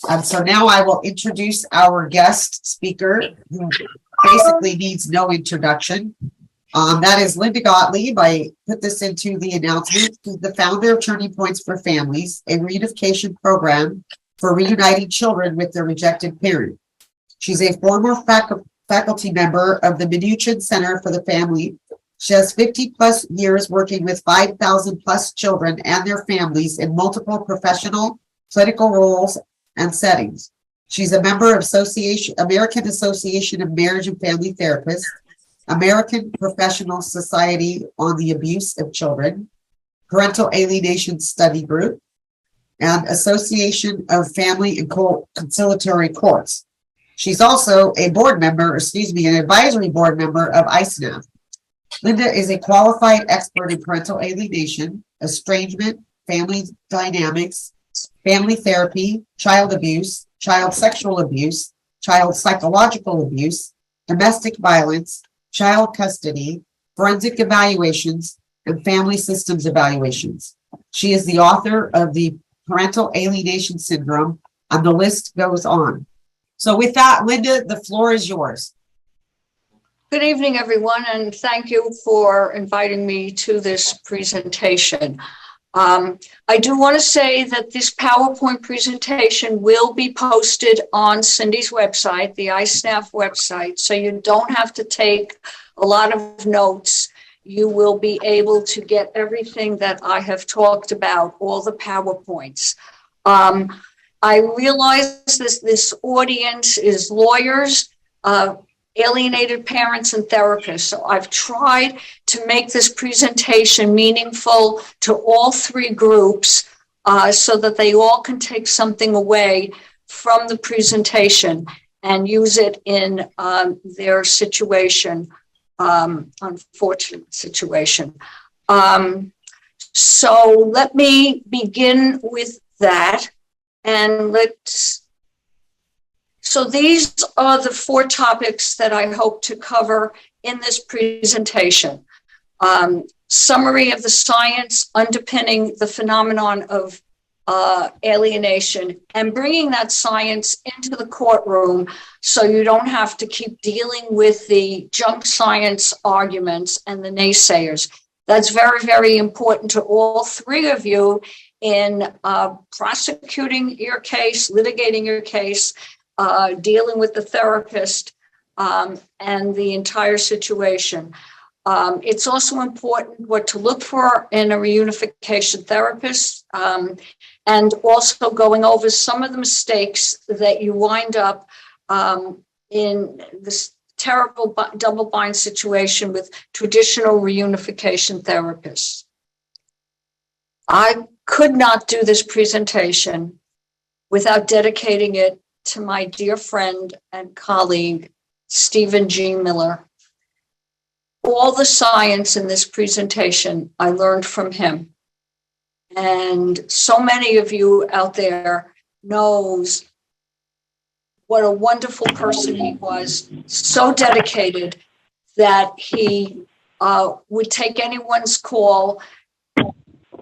So now I will introduce our guest speaker, who basically needs no introduction. That is Linda Gottlieb. I put this into the announcement. She's the founder of Turning Points for Families, a reunification program for reuniting children with their rejected parent. She's a former faculty member of the Minuchin Center for the Family. She has 50 plus years working with 5,000 plus children and their families in multiple professional, clinical roles and settings. She's a member of American Association of Marriage and Family Therapists, American Professional Society on the Abuse of Children, Parental Alienation Study Group, and Association of Family and Conciliatory Courts. She's also a an advisory board member of ISNAF. Linda is a qualified expert in parental alienation, estrangement, family dynamics, family therapy, child abuse, child sexual abuse, child psychological abuse, domestic violence, child custody, forensic evaluations, and family systems evaluations. She is the author of the Parental Alienation Syndrome, and the list goes on. So with that, Linda, the floor is yours. Good evening, everyone, and thank you for inviting me to this presentation. I do want to say that this PowerPoint presentation will be posted on Cindy's website, the ISNAF website, so you don't have to take a lot of notes. You will be able to get everything that I have talked about, all the PowerPoints. I realize this audience is lawyers, alienated parents, and therapists. So I've tried to make this presentation meaningful to all three groups so that they all can take something away from the presentation and use it in their situation, unfortunate situation. So let me begin with that. And so these are the four topics that I hope to cover in this presentation. Summary of the science underpinning the phenomenon of alienation, and bringing that science into the courtroom so you don't have to keep dealing with the junk science arguments and the naysayers. That's very, very important to all three of you in prosecuting your case, litigating your case, dealing with the therapist, and the entire situation. It's also important what to look for in a reunification therapist, and also going over some of the mistakes that you wind up in this terrible double-bind situation with traditional reunification therapists. I could not do this presentation without dedicating it to my dear friend and colleague, Stephen G. Miller. All the science in this presentation I learned from him. And so many of you out there knows what a wonderful person he was, so dedicated that he would take anyone's call,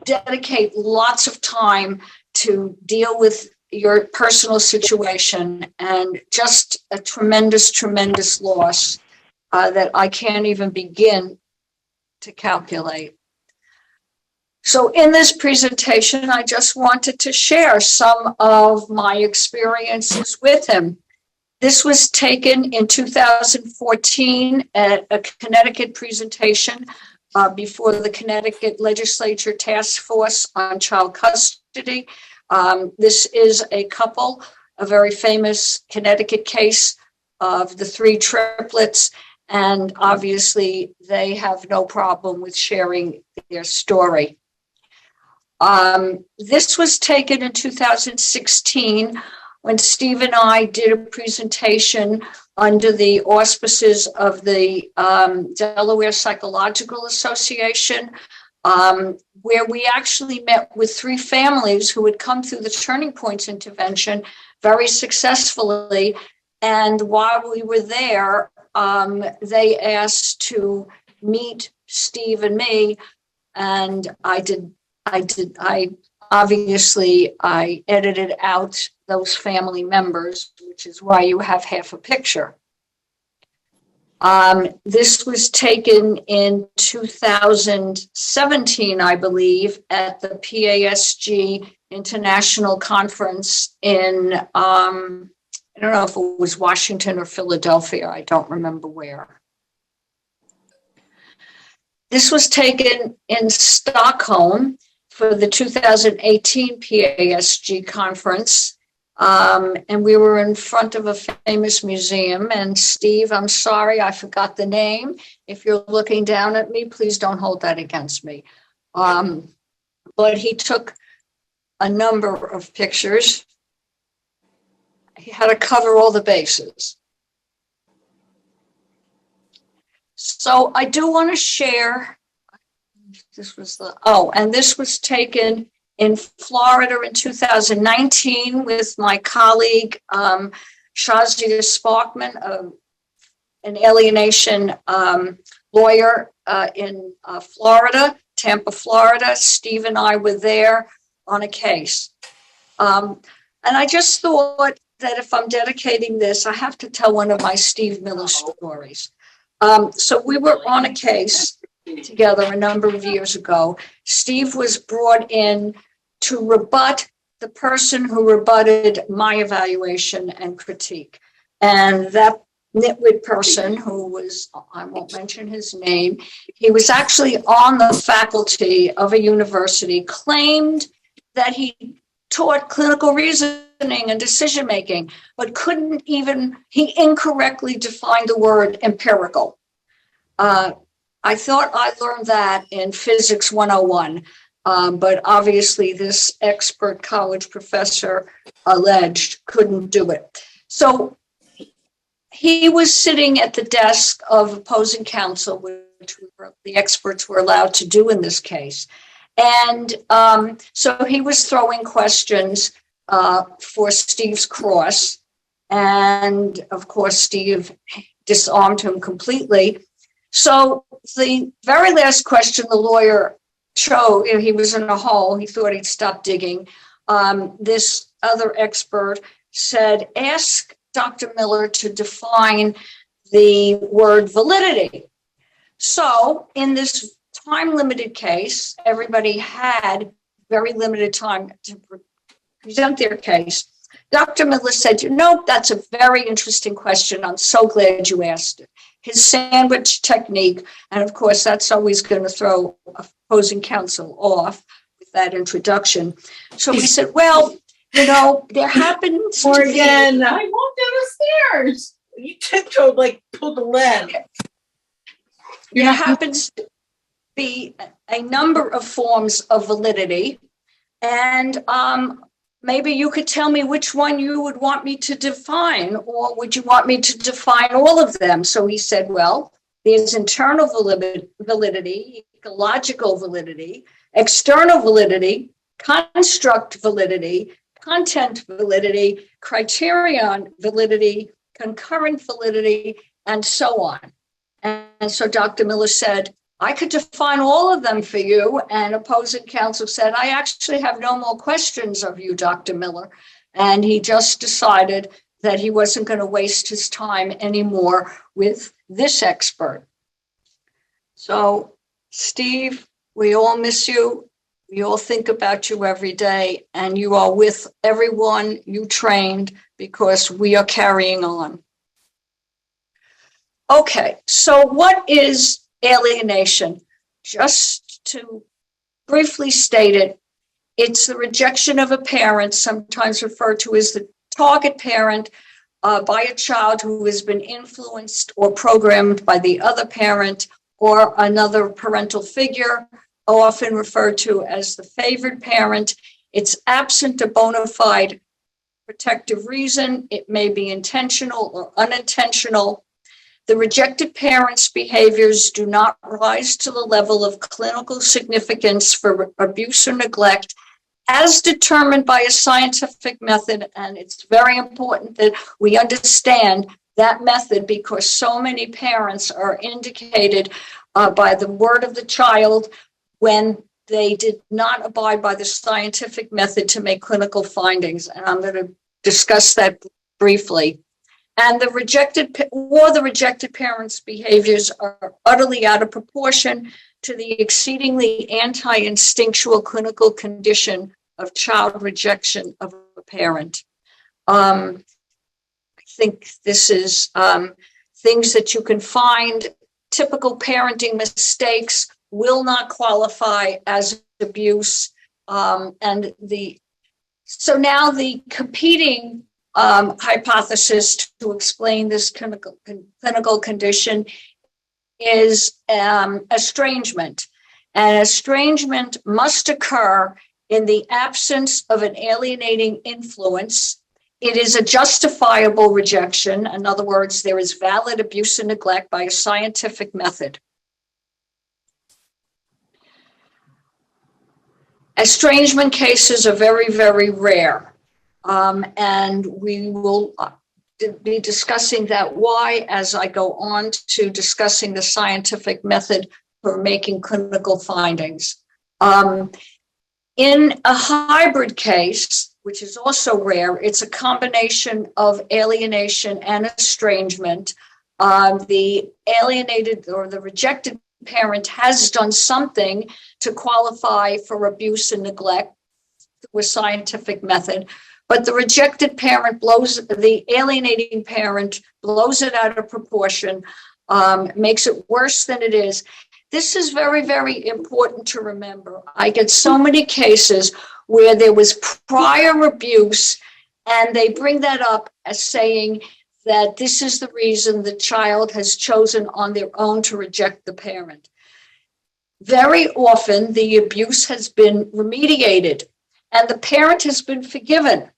dedicate lots of time to deal with your personal situation, and just a tremendous, tremendous loss that I can't even begin to calculate. So in this presentation, I just wanted to share some of my experiences with him. This was taken in 2014 at a Connecticut presentation before the Connecticut Legislature Task Force on Child Custody. This is a couple, a very famous Connecticut case of the three triplets, and obviously they have no problem with sharing their story. This was taken in 2016 when Steve and I did a presentation under the auspices of the Delaware Psychological Association, where we actually met with three families who had come through the Turning Points intervention very successfully. And while we were there, they asked to meet Steve and me, and I obviously, I edited out those family members, which is why you have half a picture. This was taken in 2017, I believe, at the PASG International Conference in, I don't know if it was Washington or Philadelphia. I don't remember where. This was taken in Stockholm for the 2018 PASG conference. And we were in front of a famous museum. And Steve, I'm sorry, I forgot the name. If you're looking down at me, please don't hold that against me. But he took a number of pictures. He had to cover all the bases. So I do want to share, this was and this was taken in Florida in 2019 with my colleague, Shazia Sparkman, an alienation lawyer in Florida, Tampa, Florida. Steve and I were there on a case. And I just thought that if I'm dedicating this, I have to tell one of my Steve Miller stories. So we were on a case together a number of years ago. Steve was brought in to rebut the person who rebutted my evaluation and critique. And that nitwit person who was, I won't mention his name, he was actually on the faculty of a university, claimed that he taught clinical reasoning and decision-making, but he incorrectly defined the word empirical. I thought I learned that in Physics 101. But obviously this expert college professor alleged couldn't do it. So he was sitting at the desk of opposing counsel, which the experts were allowed to do in this case. And so he was throwing questions for Steve's cross. And of course, Steve disarmed him completely. So the very last question the lawyer chose, he was in a hole, he thought he'd stop digging. This other expert said, ask Dr. Miller to define the word validity. So in this time-limited case, everybody had very limited time to present their case. Dr. Miller said, that's a very interesting question. I'm so glad you asked it. His sandwich technique, and of course, that's always going to throw opposing counsel off with that introduction. So we said, well, there happens to be... I walked down the stairs. You tiptoed, pulled the leg. There happens to be a number of forms of validity, and maybe you could tell me which one you would want me to define, or would you want me to define all of them? So he said, well, there's internal validity, ecological validity, external validity, construct validity, content validity, criterion validity, concurrent validity, and so on. And so Dr. Miller said, I could define all of them for you. And opposing counsel said, I actually have no more questions of you, Dr. Miller. And he just decided that he wasn't going to waste his time anymore with this expert. So, Steve, we all miss you. We all think about you every day. And you are with everyone you trained because we are carrying on. Okay, so what is alienation? Just to briefly state it, it's the rejection of a parent, sometimes referred to as the target parent, by a child who has been influenced or programmed by the other parent or another parental figure, often referred to as the favored parent. It's absent a bona fide protective reason. It may be intentional or unintentional. The rejected parent's behaviors do not rise to the level of clinical significance for abuse or neglect as determined by a scientific method. And it's very important that we understand that method because so many parents are indicated by the word of the child when they did not abide by the scientific method to make clinical findings. And I'm going to discuss that briefly. And the rejected parents' behaviors are utterly out of proportion to the exceedingly anti-instinctual clinical condition of child rejection of a parent. I think this is things that you can find. Typical parenting mistakes will not qualify as abuse. So now the competing hypothesis to explain this clinical condition is estrangement. And estrangement must occur in the absence of an alienating influence. It is a justifiable rejection. In other words, there is valid abuse and neglect by a scientific method. Estrangement cases are very, very rare. And we will be discussing that why as I go on to discussing the scientific method for making clinical findings. In a hybrid case, which is also rare, it's a combination of alienation and estrangement. The alienated or the rejected parent has done something to qualify for abuse and neglect with scientific method, but the rejected parent the alienating parent blows it out of proportion, makes it worse than it is. This is very, very important to remember. I get so many cases where there was prior abuse, and they bring that up as saying that this is the reason the child has chosen on their own to reject the parent. Very often, the abuse has been remediated, and the parent has been forgiven.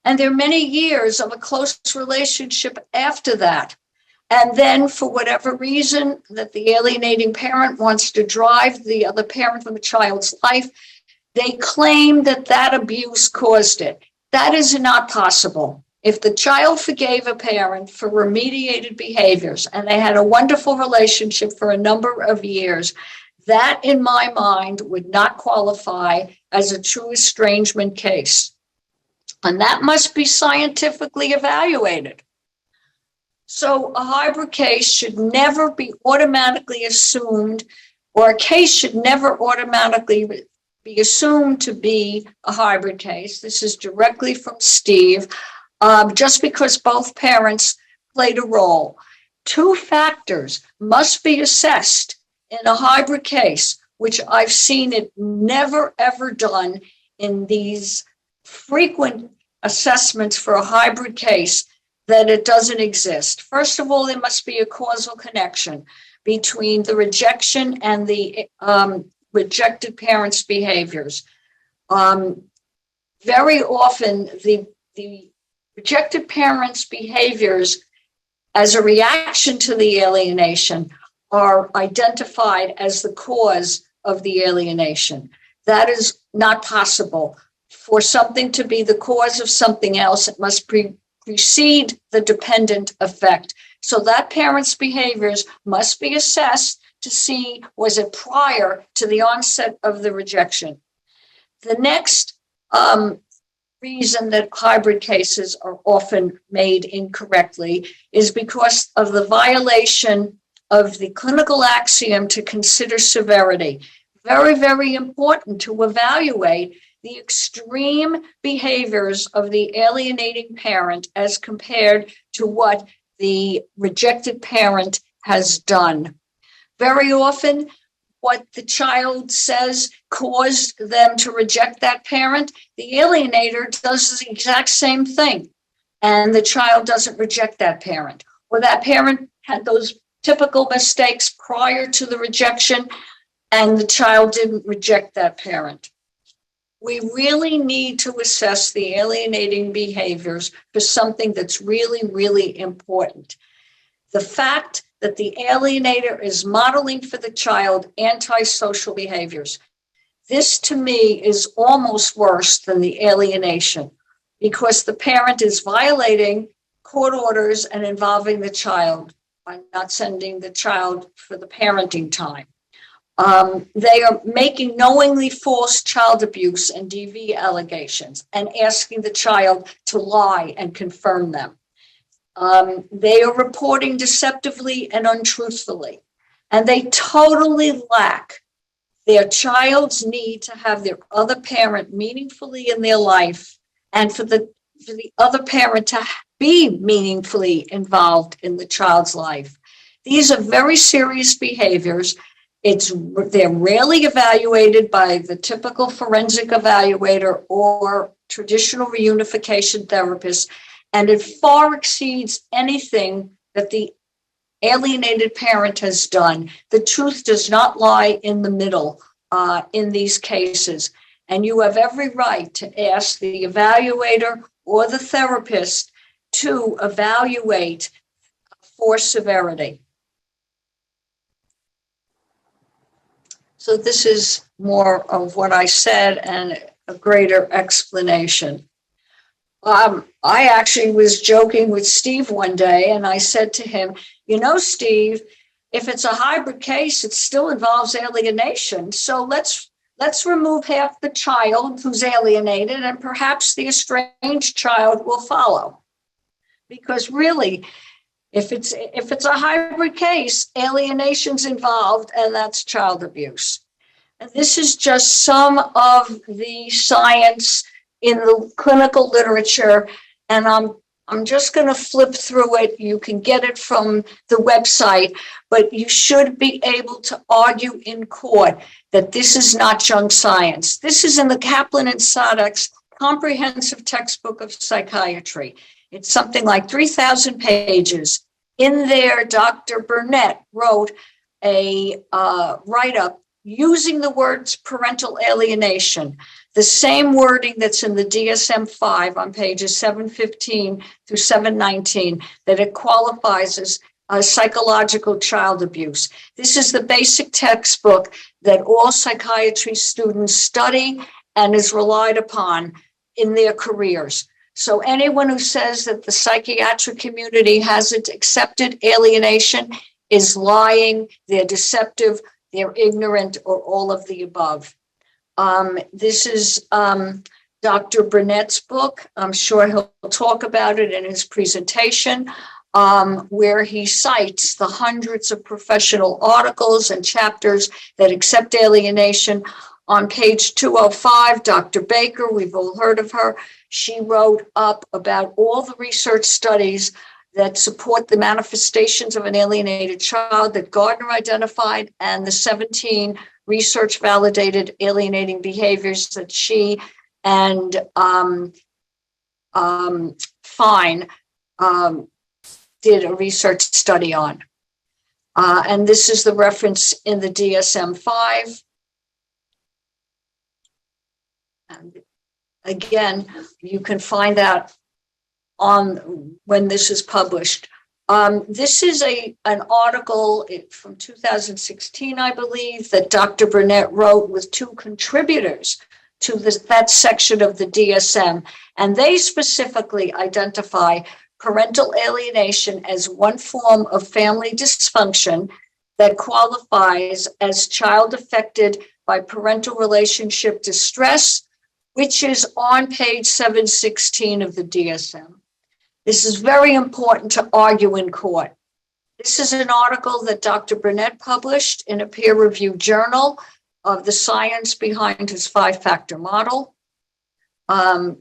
And there are many years of a close relationship after that. And then for whatever reason that the alienating parent wants to drive the other parent from the child's life, they claim that that abuse caused it. That is not possible. If the child forgave a parent for remediated behaviors and they had a wonderful relationship for a number of years, that in my mind would not qualify as a true estrangement case. And that must be scientifically evaluated. So a hybrid case should never be automatically assumed, or a case should never automatically be assumed to be a hybrid case. This is directly from Steve, just because both parents played a role. Two factors must be assessed in a hybrid case, which I've seen it never, ever done in these frequent assessments for a hybrid case, that it doesn't exist. First of all, there must be a causal connection between the rejection and the rejected parents' behaviors. Very often, the rejected parents' behaviors as a reaction to the alienation are identified as the cause of the alienation. That is not possible. For something to be the cause of something else, it must precede the dependent effect. So that parent's behaviors must be assessed to see, was it prior to the onset of the rejection? The next reason that hybrid cases are often made incorrectly is because of the violation of the clinical axiom to consider severity. Very, very important to evaluate the extreme behaviors of the alienating parent as compared to what the rejected parent has done. Very often, what the child says caused them to reject that parent, the alienator does the exact same thing, and the child doesn't reject that parent. Or that parent had those typical mistakes prior to the rejection, and the child didn't reject that parent. We really need to assess the alienating behaviors for something that's really, really important. The fact that the alienator is modeling for the child antisocial behaviors. This, to me, is almost worse than the alienation, because the parent is violating court orders and involving the child by not sending the child for the parenting time. They are making knowingly false child abuse and DV allegations and asking the child to lie and confirm them. They are reporting deceptively and untruthfully, and they totally lack their child's need to have their other parent meaningfully in their life, and for the other parent to be meaningfully involved in the child's life. These are very serious behaviors. They're rarely evaluated by the typical forensic evaluator or traditional reunification therapist, and it far exceeds anything that the alienated parent has done. The truth does not lie in the middle in these cases, and you have every right to ask the evaluator or the therapist to evaluate for severity. So this is more of what I said and a greater explanation. I actually was joking with Steve one day, and I said to him, you know, Steve, if it's a hybrid case, it still involves alienation. So let's remove half the child who's alienated, and perhaps the estranged child will follow. Because really, if it's a hybrid case, alienation's involved, and that's child abuse. And this is just some of the science in the clinical literature, and I'm just going to flip through it. You can get it from the website, but you should be able to argue in court that this is not junk science. This is in the Kaplan and Sadek's comprehensive textbook of psychiatry. It's something like 3,000 pages. In there, Dr. Burnett wrote a write-up using the words parental alienation, the same wording that's in the DSM-5 on pages 715 through 719, that it qualifies as psychological child abuse. This is the basic textbook that all psychiatry students study and is relied upon in their careers. So anyone who says that the psychiatric community hasn't accepted alienation is lying, they're deceptive, they're ignorant, or all of the above. This is Dr. Burnett's book. I'm sure he'll talk about it in his presentation, where he cites the hundreds of professional articles and chapters that accept alienation. On page 205, Dr. Baker, we've all heard of her, she wrote up about all the research studies that support the manifestations of an alienated child that Gardner identified, and the 17 research validated alienating behaviors that she and Fine did a research study on. And this is the reference in the DSM-5. And again, you can find that on when this is published. This is an article from 2016, I believe, that Dr. Burnett wrote with two contributors to that section of the DSM, and they specifically identify parental alienation as one form of family dysfunction that qualifies as child affected by parental relationship distress, which is on page 716 of the DSM. This is very important to argue in court. This is an article that Dr. Burnett published in a peer-reviewed journal of the science behind his 5-factor model.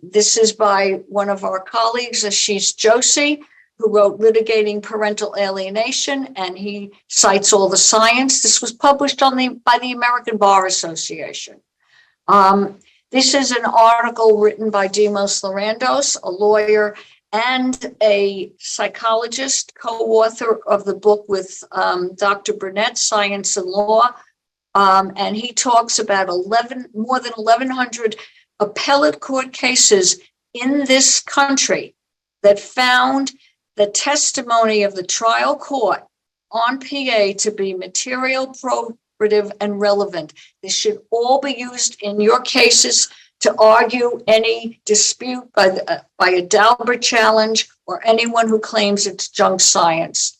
This is by one of our colleagues, Ashish Joshi, who wrote Litigating Parental Alienation, and he cites all the science. This was published by the American Bar Association. This is an article written by Dimos Larandos, a lawyer and a psychologist, co-author of the book with Dr. Burnett, Science and Law. And he talks about more than 1,100 appellate court cases in this country that found the testimony of the trial court on PA to be material, probative, and relevant. This should all be used in your cases to argue any dispute by a Daubert challenge or anyone who claims it's junk science.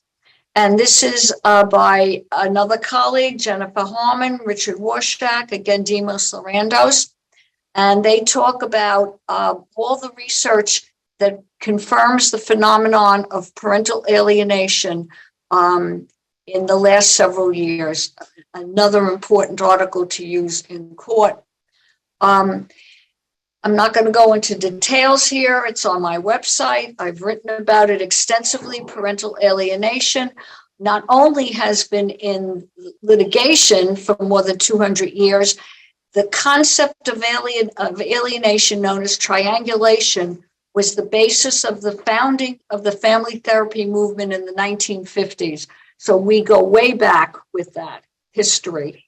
And this is by another colleague, Jennifer Harmon, Richard Warshak, again, Demos Lorandos. And they talk about all the research that confirms the phenomenon of parental alienation in the last several years. Another important article to use in court. I'm not going to go into details here. It's on my website. I've written about it extensively. Parental alienation not only has been in litigation for more than 200 years, the concept of alienation known as triangulation was the basis of the founding of the family therapy movement in the 1950s. So we go way back with that history.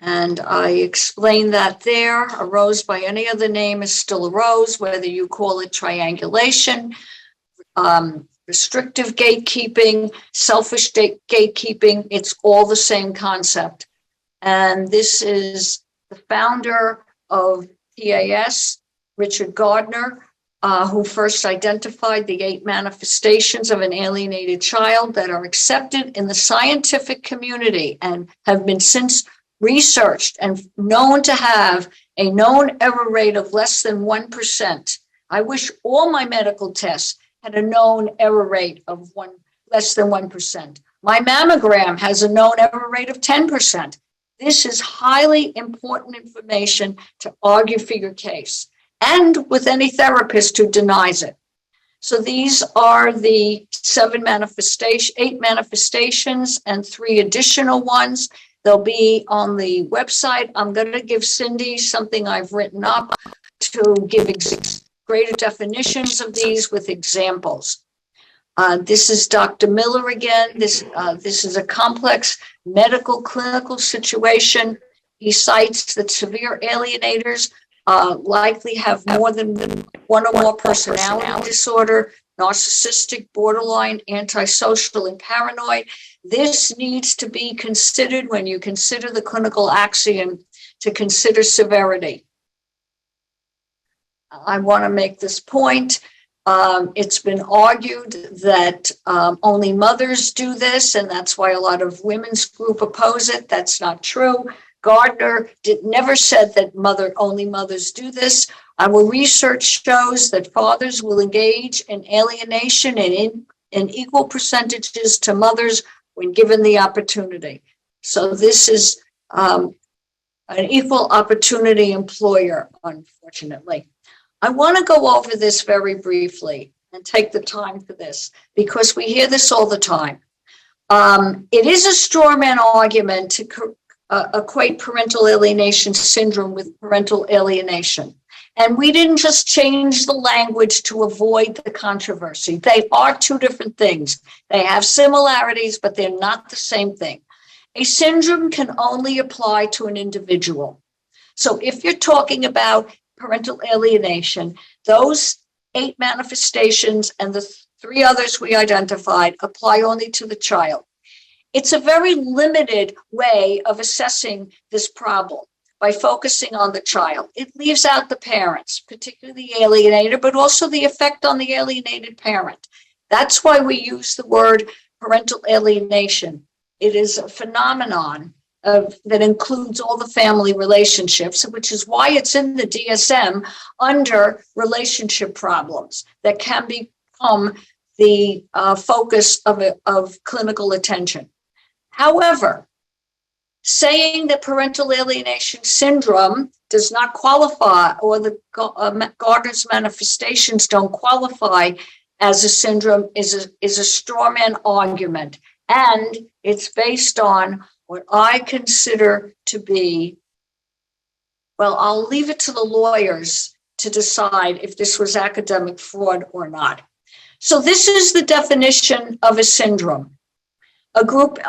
And I explained that there. A rose by any other name is still a rose, whether you call it triangulation, restrictive gatekeeping, selfish gatekeeping, it's all the same concept. And this is the founder of PAS, Richard Gardner, who first identified the 8 manifestations of an alienated child that are accepted in the scientific community and have been since researched and known to have a known error rate of less than 1%. I wish all my medical tests had a known error rate of less than 1%. My mammogram has a known error rate of 10%. This is highly important information to argue for your case and with any therapist who denies it. So these are the 8 manifestations and 3 additional ones. They'll be on the website. I'm going to give Cindy something I've written up to give greater definitions of these with examples. This is Dr. Miller again. This is a complex medical clinical situation. He cites that severe alienators likely have more than one or more personality disorder, narcissistic, borderline, antisocial, and paranoid. This needs to be considered when you consider the clinical axiom to consider severity. I want to make this point. It's been argued that only mothers do this, and that's why a lot of women's group oppose it. That's not true. Gardner never said that only mothers do this. Our research shows that fathers will engage in alienation in equal percentages to mothers when given the opportunity. So this is an equal opportunity employer, unfortunately. I want to go over this very briefly and take the time for this because we hear this all the time. It is a straw man argument to equate parental alienation syndrome with parental alienation. And we didn't just change the language to avoid the controversy. They are 2 different things. They have similarities, but they're not the same thing. A syndrome can only apply to an individual. So if you're talking about parental alienation, those 8 manifestations and the 3 others we identified apply only to the child. It's a very limited way of assessing this problem by focusing on the child. It leaves out the parents, particularly the alienator, but also the effect on the alienated parent. That's why we use the word parental alienation. It is a phenomenon that includes all the family relationships, which is why it's in the DSM under relationship problems that can become the focus of clinical attention. However, saying that parental alienation syndrome does not qualify, or the Gardner's manifestations don't qualify as a syndrome is a straw man argument. And it's based on what I consider to be, well, I'll leave it to the lawyers to decide if this was academic fraud or not. So this is the definition of a syndrome. A group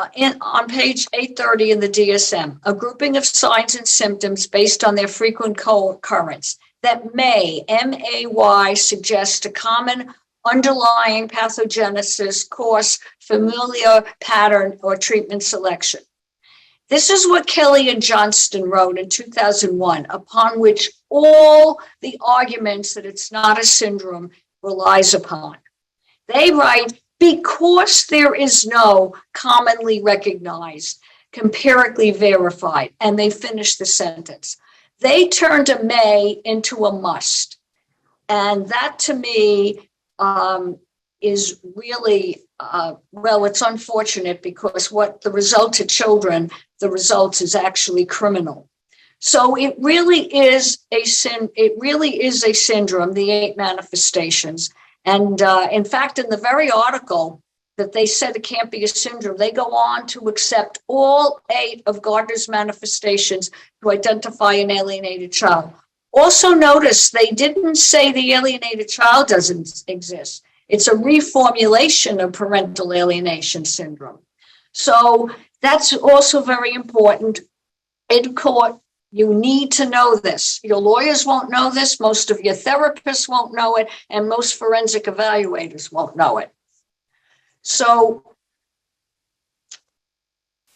on page 830 in the DSM, a grouping of signs and symptoms based on their frequent co-occurrence that may, M-A-Y, suggest a common underlying pathogenesis, course, familiar pattern, or treatment selection. This is what Kelly and Johnston wrote in 2001, upon which all the arguments that it's not a syndrome relies upon. They write, because there is no commonly recognized, empirically verified, and they finish the sentence. They turned a may into a must. And that to me is really, well, it's unfortunate because what the result to children, the result is actually criminal. So it really is a syndrome, the 8 manifestations. And in fact, in the very article that they said it can't be a syndrome, they go on to accept all 8 of Gardner's manifestations to identify an alienated child. Also notice they didn't say the alienated child doesn't exist. It's a reformulation of parental alienation syndrome. So that's also very important. In court, you need to know this. Your lawyers won't know this. Most of your therapists won't know it. And most forensic evaluators won't know it. So,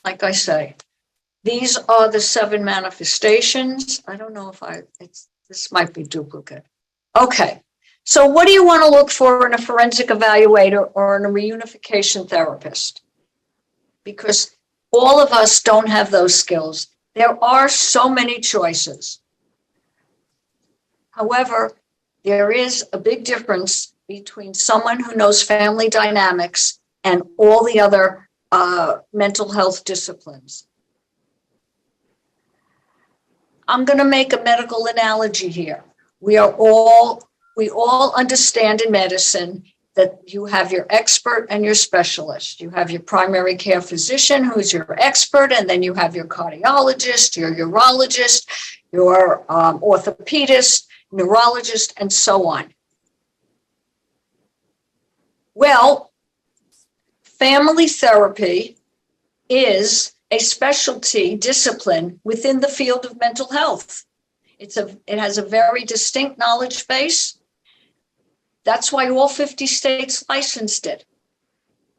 like I say, these are the 7 manifestations. I don't know if this might be duplicate. Okay. So what do you want to look for in a forensic evaluator or in a reunification therapist? Because all of us don't have those skills. There are so many choices. However, there is a big difference between someone who knows family dynamics and all the other mental health disciplines. I'm going to make a medical analogy here. We all understand in medicine that you have your expert and your specialist. You have your primary care physician, who's your expert, and then you have your cardiologist, your urologist, your orthopedist, neurologist, and so on. Well, family therapy is a specialty discipline within the field of mental health. It has a very distinct knowledge base. That's why all 50 states licensed it,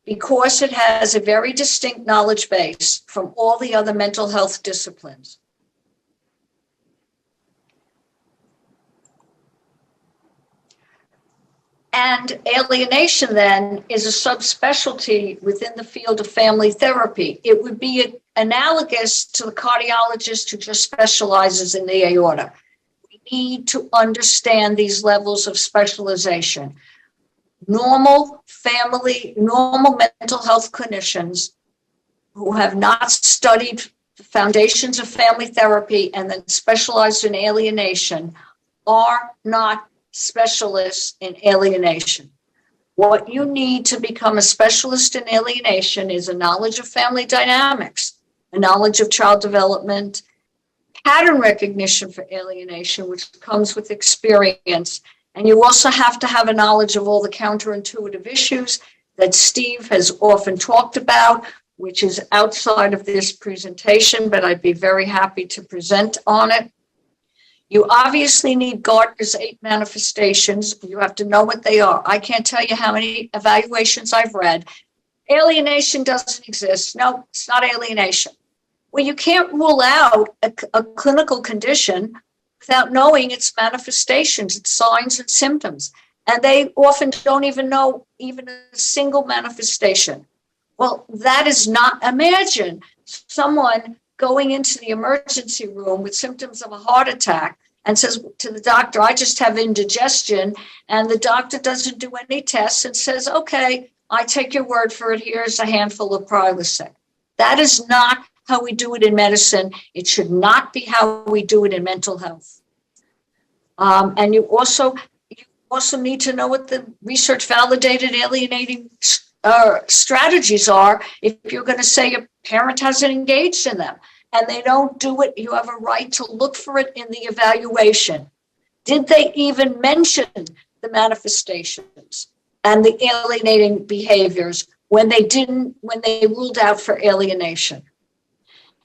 because it has a very distinct knowledge base from all the other mental health disciplines. And alienation then is a subspecialty within the field of family therapy. It would be analogous to the cardiologist who just specializes in the aorta. We need to understand these levels of specialization. Normal mental health clinicians who have not studied the foundations of family therapy and then specialized in alienation are not specialists in alienation. What you need to become a specialist in alienation is a knowledge of family dynamics, a knowledge of child development, pattern recognition for alienation, which comes with experience. And you also have to have a knowledge of all the counterintuitive issues that Steve has often talked about, which is outside of this presentation, but I'd be very happy to present on it. You obviously need Gardner's 8 manifestations. You have to know what they are. I can't tell you how many evaluations I've read. Alienation doesn't exist. No, it's not alienation. Well, you can't rule out a clinical condition without knowing its manifestations, its signs and symptoms. And they often don't even know even a single manifestation. Well, that is not, imagine someone going into the emergency room with symptoms of a heart attack and says to the doctor, I just have indigestion. And the doctor doesn't do any tests and says, okay, I take your word for it. Here's a handful of Prilosec. That is not how we do it in medicine. It should not be how we do it in mental health. And you also need to know what the research validated alienating strategies are if you're going to say a parent hasn't engaged in them and they don't do it. You have a right to look for it in the evaluation. Did they even mention the manifestations and the alienating behaviors when they ruled out for alienation?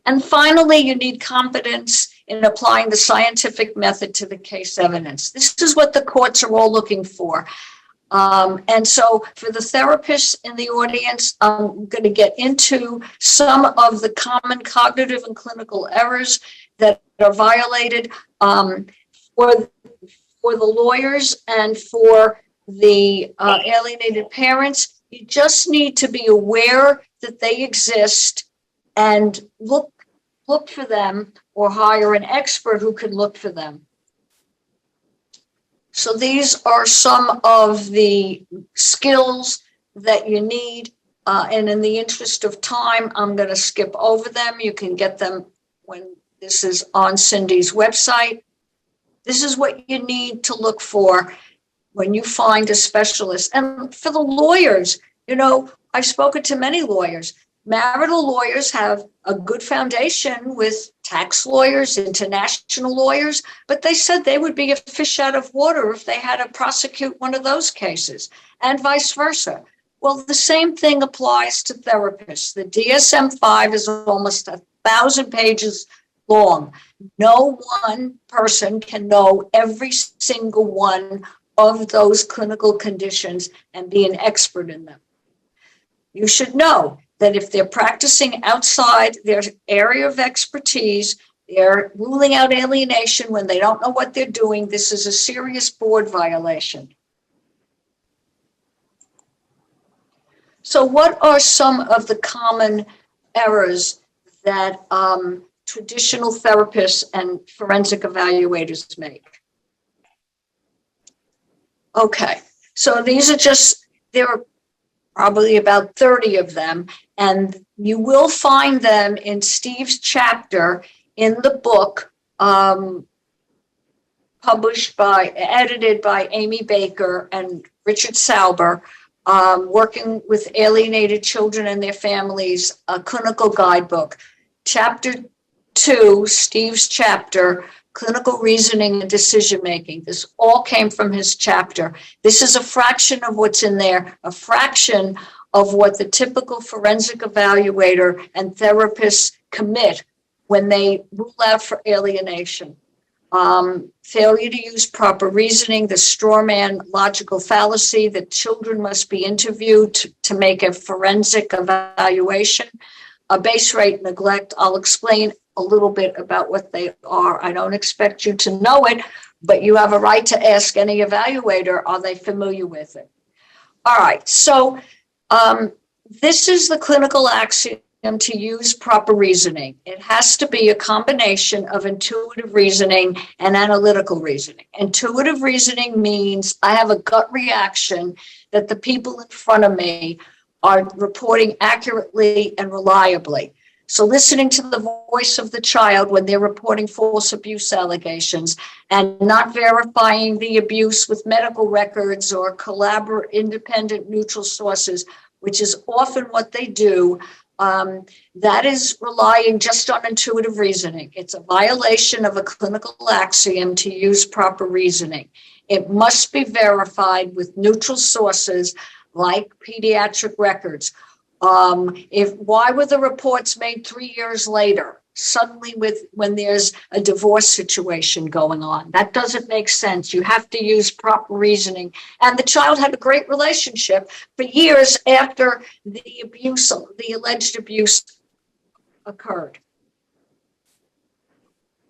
And finally, you need competence in applying the scientific method to the case evidence. This is what the courts are all looking for. And so for the therapists in the audience, I'm going to get into some of the common cognitive and clinical errors that are violated for the lawyers and for the alienated parents. You just need to be aware that they exist and look for them, or hire an expert who can look for them. So these are some of the skills that you need. And in the interest of time, I'm going to skip over them. You can get them when this is on Cindy's website. This is what you need to look for when you find a specialist. And for the lawyers, you know, I've spoken to many lawyers. Marital lawyers have a good foundation with tax lawyers, international lawyers, but they said they would be a fish out of water if they had to prosecute one of those cases, and vice versa. Well, the same thing applies to therapists. The DSM-5 is almost 1,000 pages long. No one person can know every single one of those clinical conditions and be an expert in them. You should know that if they're practicing outside their area of expertise, they're ruling out alienation when they don't know what they're doing. This is a serious board violation. So what are some of the common errors that traditional therapists and forensic evaluators make? Okay, so these are just, there are probably about 30 of them, and you will find them in Steve's chapter in the book, edited by Amy Baker and Richard Sauber, Working with Alienated Children and Their Families, a clinical guidebook. Chapter 2, Steve's chapter, Clinical Reasoning and Decision Making. This all came from his chapter. This is a fraction of what's in there, a fraction of what the typical forensic evaluator and therapists commit when they rule out for alienation. Failure to use proper reasoning, the straw man logical fallacy that children must be interviewed to make a forensic evaluation, a base rate neglect. I'll explain a little bit about what they are. I don't expect you to know it, but you have a right to ask any evaluator, are they familiar with it? All right, so this is the clinical axiom to use proper reasoning. It has to be a combination of intuitive reasoning and analytical reasoning. Intuitive reasoning means I have a gut reaction that the people in front of me are reporting accurately and reliably. So listening to the voice of the child when they're reporting false abuse allegations and not verifying the abuse with medical records or independent neutral sources, which is often what they do, that is relying just on intuitive reasoning. It's a violation of a clinical axiom to use proper reasoning. It must be verified with neutral sources like pediatric records. Why were the reports made 3 years later, suddenly when there's a divorce situation going on? That doesn't make sense. You have to use proper reasoning. And the child had a great relationship for years after the alleged abuse occurred.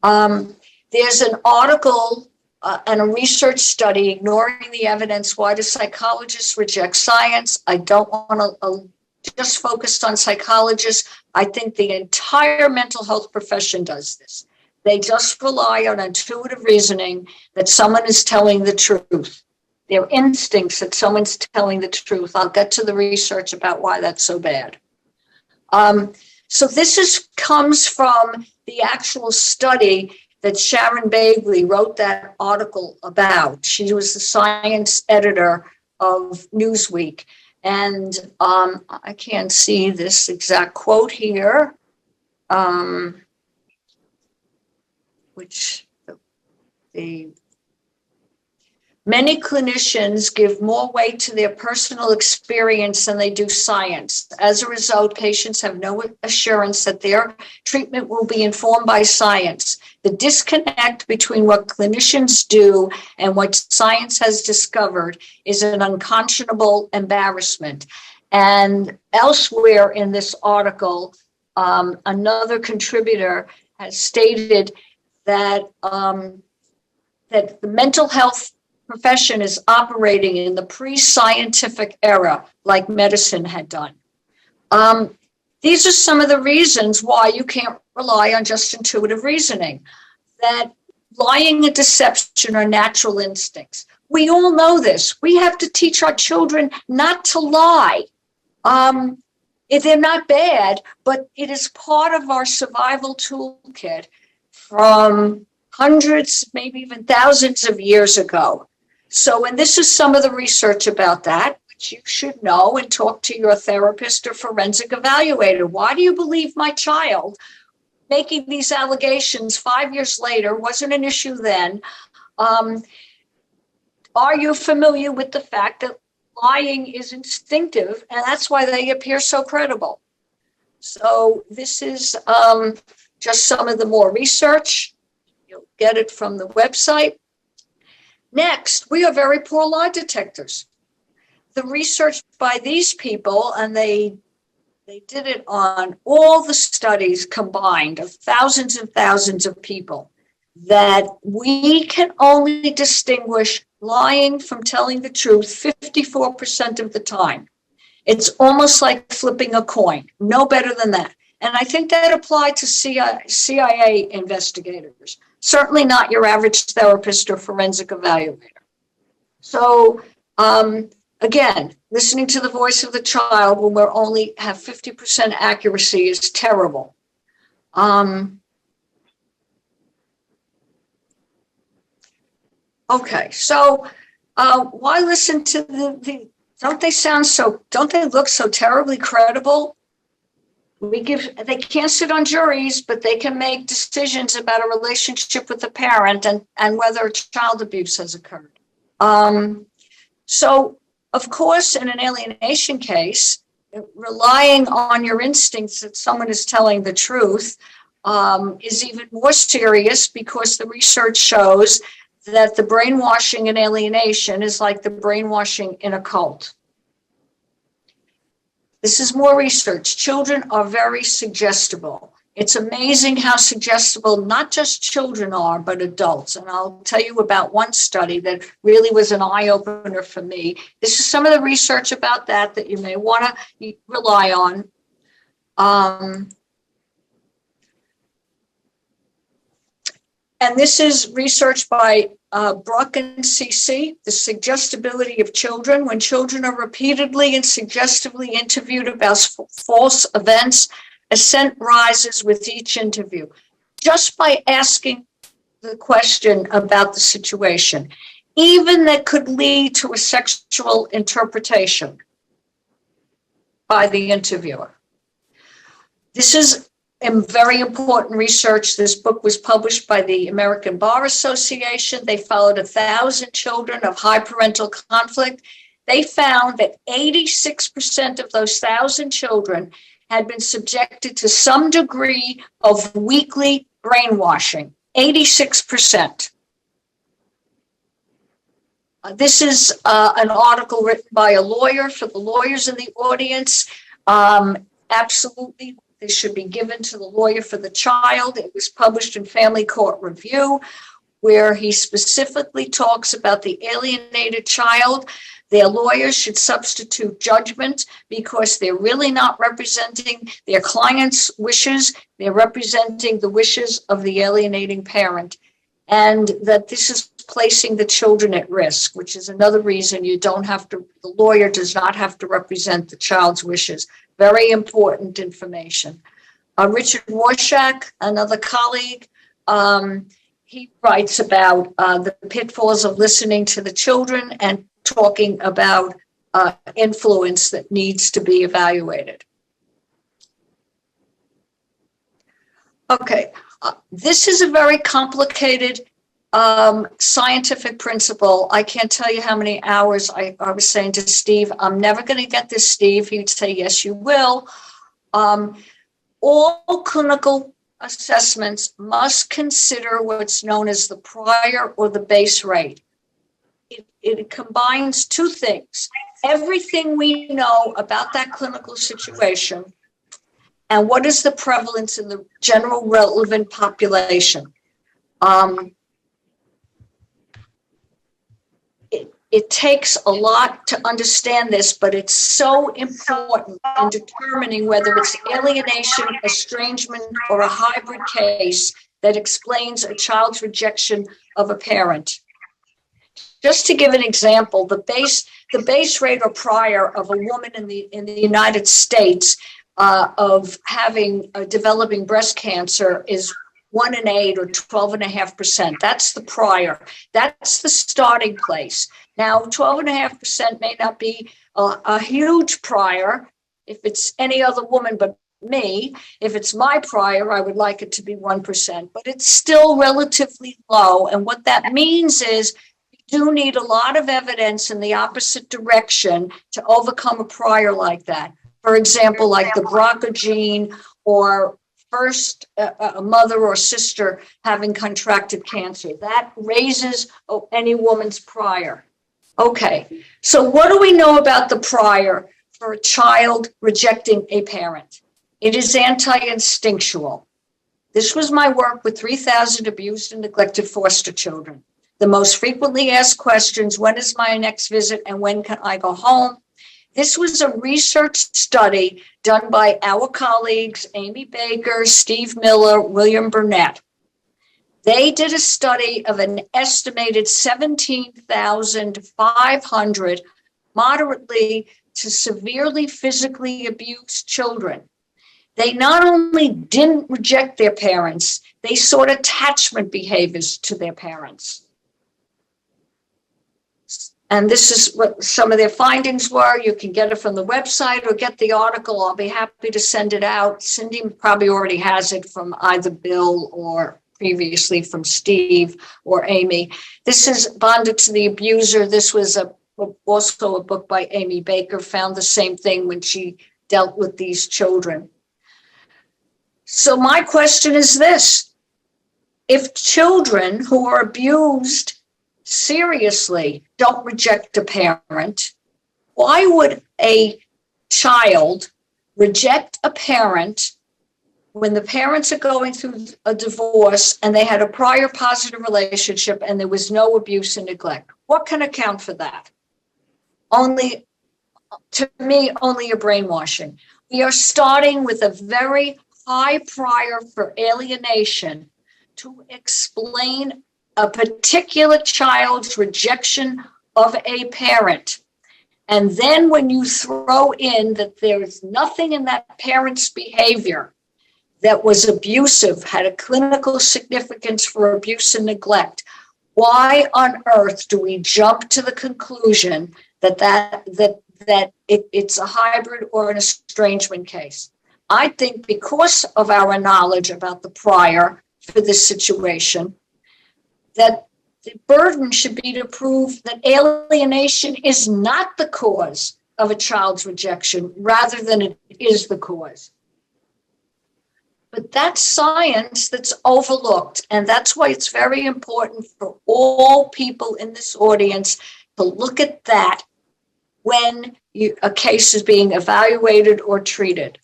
There's an article and a research study, Ignoring the Evidence, Why Do Psychologists Reject Science? I don't want to just focused on psychologists. I think the entire mental health profession does this. They just rely on intuitive reasoning that someone is telling the truth. Their instincts that someone's telling the truth. I'll get to the research about why that's so bad. So this comes from the actual study that Sharon Bagley wrote that article about. She was the science editor of Newsweek. And I can't see this exact quote here, which many clinicians give more weight to their personal experience than they do science. As a result, patients have no assurance that their treatment will be informed by science. The disconnect between what clinicians do and what science has discovered is an unconscionable embarrassment. And elsewhere in this article, another contributor has stated that that the mental health profession is operating in the pre-scientific era, like medicine had done. These are some of the reasons why you can't rely on just intuitive reasoning, that lying and deception are natural instincts. We all know this. We have to teach our children not to lie. They're not bad, but it is part of our survival toolkit from hundreds, maybe even thousands of years ago. So, and this is some of the research about that, which you should know and talk to your therapist or forensic evaluator. Why do you believe my child making these allegations 5 years later wasn't an issue then? Are you familiar with the fact that lying is instinctive, and that's why they appear so credible? So this is just some of the more research. You'll get it from the website. Next, we are very poor lie detectors. The research by these people, and they did it on all the studies combined of thousands and thousands of people, that we can only distinguish lying from telling the truth 54% of the time. It's almost like flipping a coin, no better than that. And I think that applied to CIA investigators, certainly not your average therapist or forensic evaluator. So again, listening to the voice of the child when we only have 50% accuracy is terrible. Okay, so why listen to the don't they look so terribly credible? They can't sit on juries, but they can make decisions about a relationship with the parent and whether child abuse has occurred. So, of course, in an alienation case, relying on your instincts that someone is telling the truth is even more serious, because the research shows that the brainwashing in alienation is like the brainwashing in a cult. This is more research. Children are very suggestible. It's amazing how suggestible not just children are, but adults. And I'll tell you about one study that really was an eye-opener for me. This is some of the research about that you may want to rely on. And this is research by Bruck and CC, the suggestibility of children. When children are repeatedly and suggestively interviewed about false events, assent rises with each interview, just by asking the question about the situation, even that could lead to a sexual interpretation by the interviewer. This is very important research. This book was published by the American Bar Association. They followed 1,000 children of high parental conflict. They found that 86% of those 1,000 children had been subjected to some degree of weekly brainwashing. 86%. This is an article written by a lawyer. For the lawyers in the audience, absolutely, they should be given to the lawyer for the child. It was published in Family Court Review, where he specifically talks about the alienated child. Their lawyers should substitute judgment, because they're really not representing their client's wishes. They're representing the wishes of the alienating parent, and that this is placing the children at risk, which is another reason the lawyer does not have to represent the child's wishes. Very important information. Richard Warshak, another colleague, he writes about the pitfalls of listening to the children and talking about influence that needs to be evaluated. Okay, this is a very complicated scientific principle. I can't tell you how many hours I was saying to Steve, I'm never going to get this, Steve. He'd say, yes, you will. All clinical assessments must consider what's known as the prior or the base rate. It combines two things: everything we know about that clinical situation and what is the prevalence in the general relevant population. it takes a lot to understand this, but it's so important in determining whether it's alienation, estrangement, or a hybrid case that explains a child's rejection of a parent. Just to give an example, the base rate or prior of a woman in the United States of having developing breast cancer is 1 in 8 or 12.5%. That's the prior. That's the starting place. Now, 12.5% may not be a huge prior if it's any other woman but me. If it's my prior, I would like it to be 1%, but it's still relatively low. And what that means is you do need a lot of evidence in the opposite direction to overcome a prior like that. For example, like the BRCA gene, or first a mother or sister having contracted cancer. That raises any woman's prior. Okay, so what do we know about the prior for a child rejecting a parent? It is anti-instinctual. This was my work with 3,000 abused and neglected foster children. The most frequently asked questions: when is my next visit and when can I go home? This was a research study done by our colleagues, Amy Baker, Steve Miller, William Burnett. They did a study of an estimated 17,500 moderately to severely physically abused children. They not only didn't reject their parents, they sought attachment behaviors to their parents. And this is what some of their findings were. You can get it from the website or get the article. I'll be happy to send it out. Cindy probably already has it from either Bill or previously from Steve or Amy. This is Bonded to the Abuser. This was also a book by Amy Baker, found the same thing when she dealt with these children. So my question is this: if children who are abused seriously don't reject a parent, why would a child reject a parent when the parents are going through a divorce and they had a prior positive relationship and there was no abuse and neglect? What can account for that? Only, to me, only a brainwashing. We are starting with a very high prior for alienation to explain a particular child's rejection of a parent. And then when you throw in that there is nothing in that parent's behavior that was abusive, had a clinical significance for abuse and neglect, why on earth do we jump to the conclusion that it's a hybrid or an estrangement case? I think because of our knowledge about the prior for this situation, that the burden should be to prove that alienation is not the cause of a child's rejection, rather than it is the cause. But that's science that's overlooked, and that's why it's very important for all people in this audience to look at that when a case is being evaluated or treated.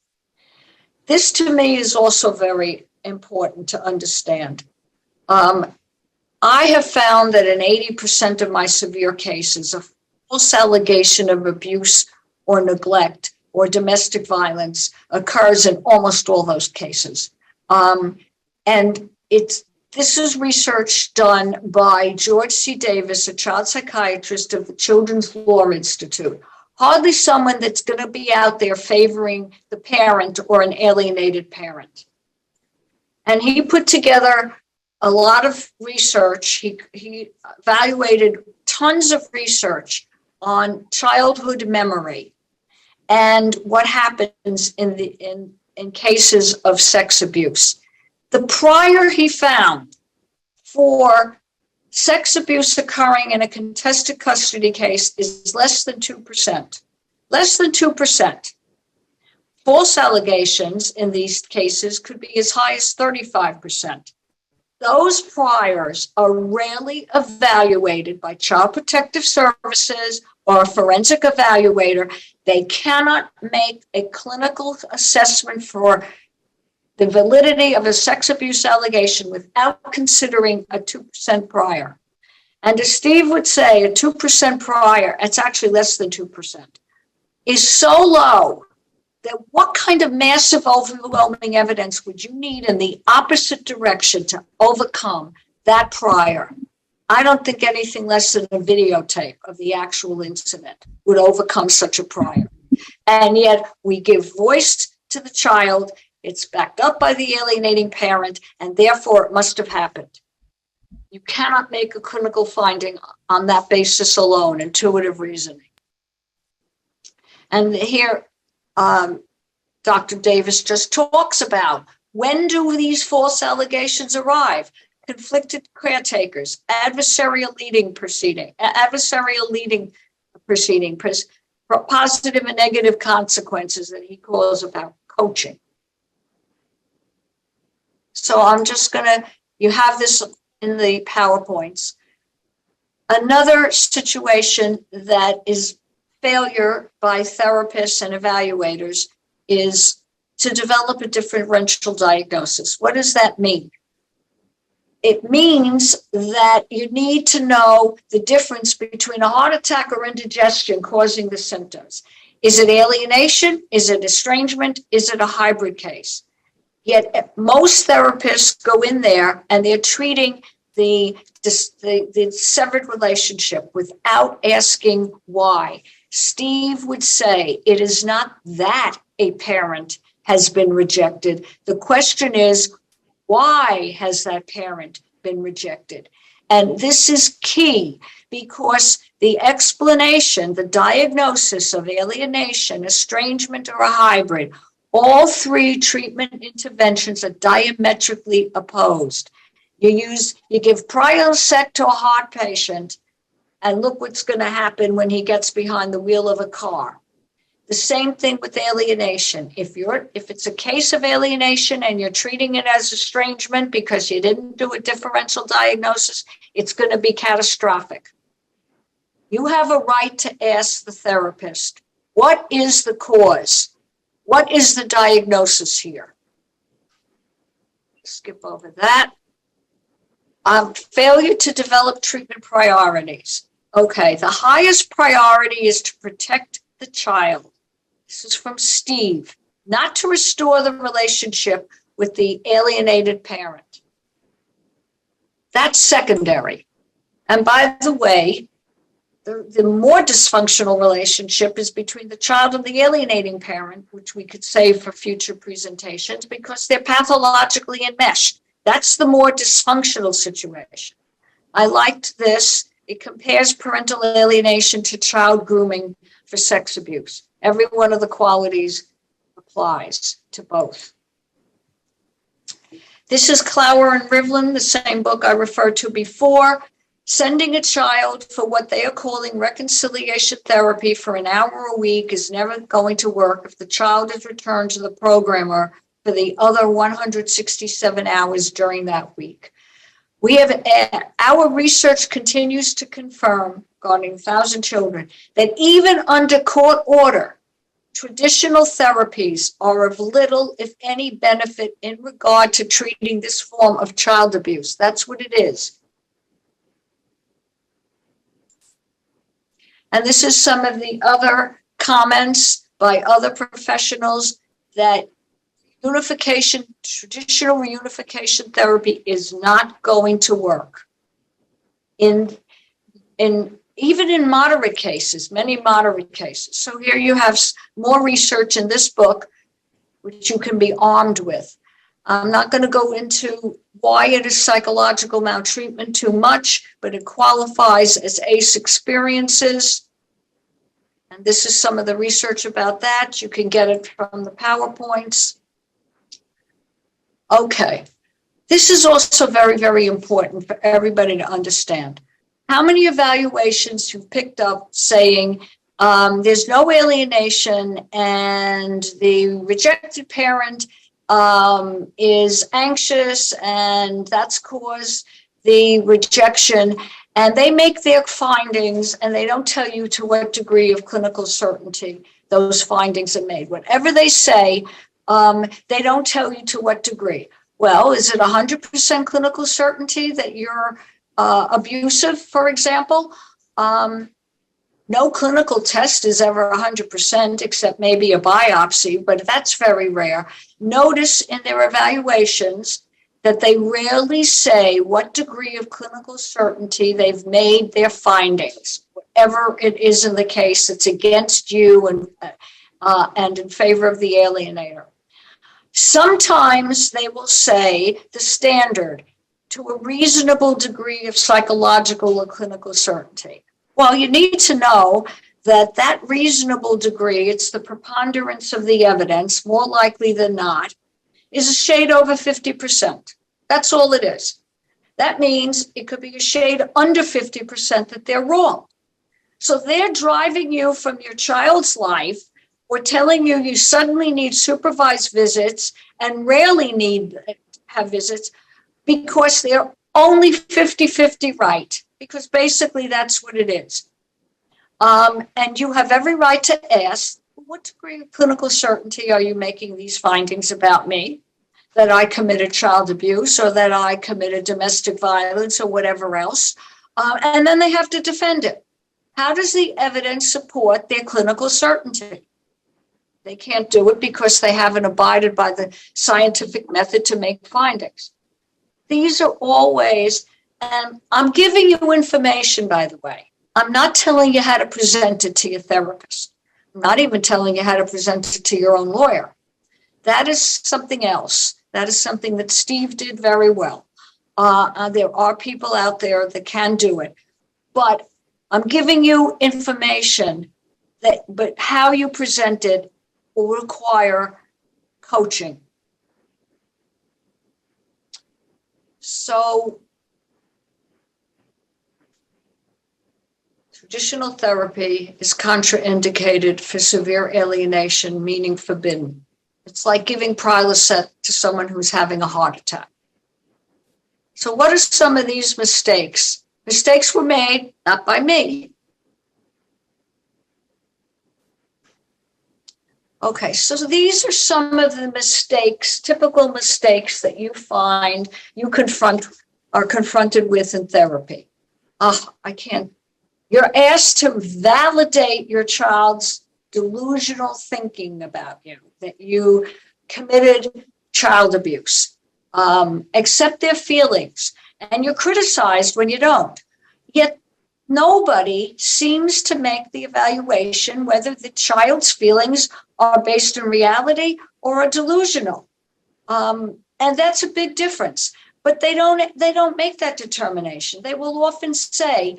This, to me, is also very important to understand. I have found that in 80% of my severe cases, a false allegation of abuse or neglect or domestic violence occurs in almost all those cases. And this is research done by George C. Davis, a child psychiatrist of the Children's Law Institute. Hardly someone that's going to be out there favoring the parent or an alienated parent. And he put together a lot of research. He evaluated tons of research on childhood memory and what happens in cases of sex abuse. The prior he found for sex abuse occurring in a contested custody case is less than 2%. Less than 2%. False allegations in these cases could be as high as 35%. Those priors are rarely evaluated by Child Protective Services or a forensic evaluator. They cannot make a clinical assessment for the validity of a sex abuse allegation without considering a 2% prior. And as Steve would say, a 2% prior, it's actually less than 2%, is so low that what kind of massive overwhelming evidence would you need in the opposite direction to overcome that prior? I don't think anything less than a videotape of the actual incident would overcome such a prior. And yet we give voice to the child. It's backed up by the alienating parent, and therefore it must have happened. You cannot make a clinical finding on that basis alone, intuitive reasoning. And here, Dr. Davis just talks about, when do these false allegations arrive? Conflicted caretakers, adversarial leading proceeding, positive and negative consequences that he calls about coaching. So I'm just gonna, you have this in the PowerPoints. Another situation that is failure by therapists and evaluators is to develop a differential diagnosis. What does that mean? It means that you need to know the difference between a heart attack or indigestion causing the symptoms. Is it alienation? Is it estrangement? Is it a hybrid case? Yet most therapists go in there and they're treating the severed relationship without asking why. Steve would say it is not that a parent has been rejected. The question is, why has that parent been rejected? And this is key because the explanation, the diagnosis of alienation, estrangement, or a hybrid, all three treatment interventions are diametrically opposed. You give Prilosec to a heart patient, and look what's going to happen when he gets behind the wheel of a car. The same thing with alienation. If it's a case of alienation and you're treating it as estrangement because you didn't do a differential diagnosis, it's going to be catastrophic. You have a right to ask the therapist, what is the cause? What is the diagnosis here? Skip over that. Failure to develop treatment priorities. Okay, the highest priority is to protect the child. This is from Steve, not to restore the relationship with the alienated parent. That's secondary. And by the way, the more dysfunctional relationship is between the child and the alienating parent, which we could save for future presentations because they're pathologically enmeshed. That's the more dysfunctional situation. I liked this. It compares parental alienation to child grooming for sex abuse. Every one of the qualities applies to both. This is Clower and Rivlin, the same book I referred to before. Sending a child for what they are calling reconciliation therapy for an hour a week is never going to work if the child is returned to the programmer for the other 167 hours during that week. Our research continues to confirm, regarding 1,000 children, that even under court order, traditional therapies are of little, if any, benefit in regard to treating this form of child abuse. That's what it is. And this is some of the other comments by other professionals that traditional reunification therapy is not going to work. Even in moderate cases, many moderate cases. So here you have more research in this book, which you can be armed with. I'm not going to go into why it is psychological maltreatment too much, but it qualifies as ACE experiences. And this is some of the research about that. You can get it from the PowerPoints. Okay, this is also very, very important for everybody to understand. How many evaluations you've picked up saying there's no alienation and the rejected parent is anxious and that's caused the rejection, and they make their findings and they don't tell you to what degree of clinical certainty those findings are made. Whatever they say, they don't tell you to what degree. Well, is it 100% clinical certainty that your abusive, for example, no clinical test is ever 100% except maybe a biopsy, but that's very rare. Notice in their evaluations that they rarely say what degree of clinical certainty they've made their findings. Whatever it is in the case, it's against you and in favor of the alienator. Sometimes they will say the standard to a reasonable degree of psychological or clinical certainty. Well, you need to know that that reasonable degree, it's the preponderance of the evidence, more likely than not, is a shade over 50%. That's all it is. That means it could be a shade under 50% that they're wrong. So they're driving you from your child's life or telling you you suddenly need supervised visits and rarely need to have visits because they're only 50-50 right, because basically that's what it is. And you have every right to ask, what degree of clinical certainty are you making these findings about me? That I committed child abuse or that I committed domestic violence or whatever else. And then they have to defend it. How does the evidence support their clinical certainty? They can't do it because they haven't abided by the scientific method to make findings. These are always, and I'm giving you information, by the way. I'm not telling you how to present it to your therapist. I'm not even telling you how to present it to your own lawyer. That is something else. That is something that Steve did very well. There are people out there that can do it. But I'm giving you information but how you present it will require coaching. So traditional therapy is contraindicated for severe alienation, meaning forbidden. It's like giving Prilosec to someone who's having a heart attack. So what are some of these mistakes? Mistakes were made, not by me. Okay, so these are some of the mistakes, typical mistakes that you find you are confronted with in therapy. You're asked to validate your child's delusional thinking about you, that you committed child abuse, accept their feelings, and you're criticized when you don't. Yet nobody seems to make the evaluation whether the child's feelings are based in reality or are delusional. And that's a big difference. But they don't make that determination. They will often say,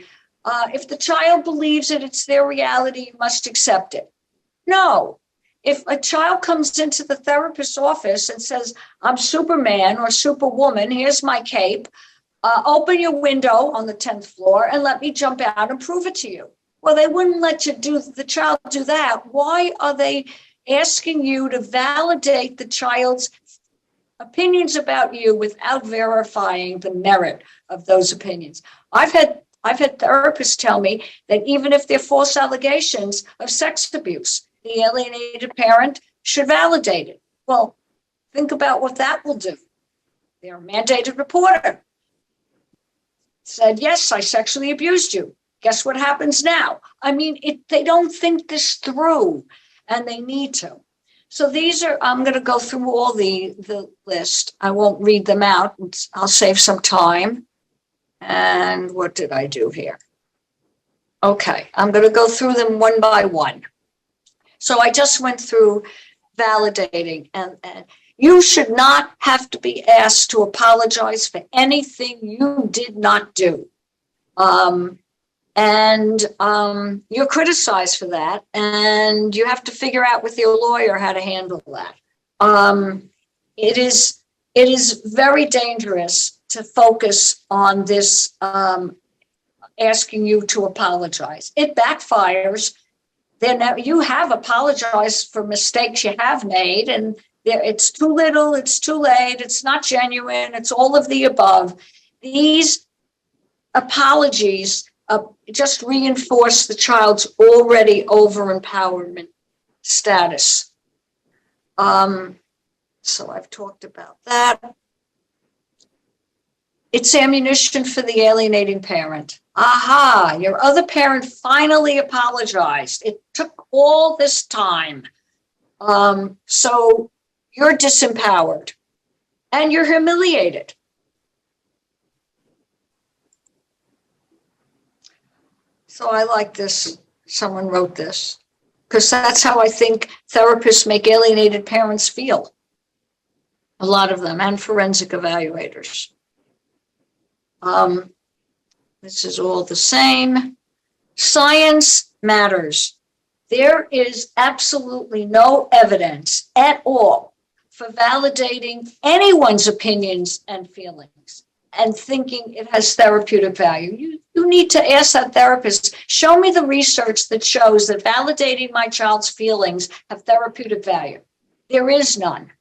if the child believes that it's their reality, you must accept it. No. If a child comes into the therapist's office and says, I'm Superman or Superwoman, here's my cape, open your window on the 10th floor and let me jump out and prove it to you. Well, they wouldn't let the child do that. Why are they asking you to validate the child's opinions about you without verifying the merit of those opinions? I've had therapists tell me that even if they're false allegations of sex abuse, the alienated parent should validate it. Well, think about what that will do. They're a mandated reporter. Said, yes, I sexually abused you. Guess what happens now? I mean, they don't think this through, and they need to. So I'm going to go through all the list. I won't read them out. I'll save some time. And what did I do here? Okay, I'm going to go through them one by one. So I just went through validating, and you should not have to be asked to apologize for anything you did not do. You're criticized for that, and you have to figure out with your lawyer how to handle that. It is very dangerous to focus on this asking you to apologize. It backfires. You have apologized for mistakes you have made, and it's too little, it's too late, it's not genuine, it's all of the above. These apologies just reinforce the child's already over-empowerment status. So I've talked about that. It's ammunition for the alienating parent. Aha, your other parent finally apologized. It took all this time. So you're disempowered and you're humiliated. So I like this. Someone wrote this because that's how I think therapists make alienated parents feel. A lot of them, and forensic evaluators. This is all the same. Science matters. There is absolutely no evidence at all for validating anyone's opinions and feelings and thinking it has therapeutic value. You need to ask that therapist, show me the research that shows that validating my child's feelings have therapeutic value. There is none.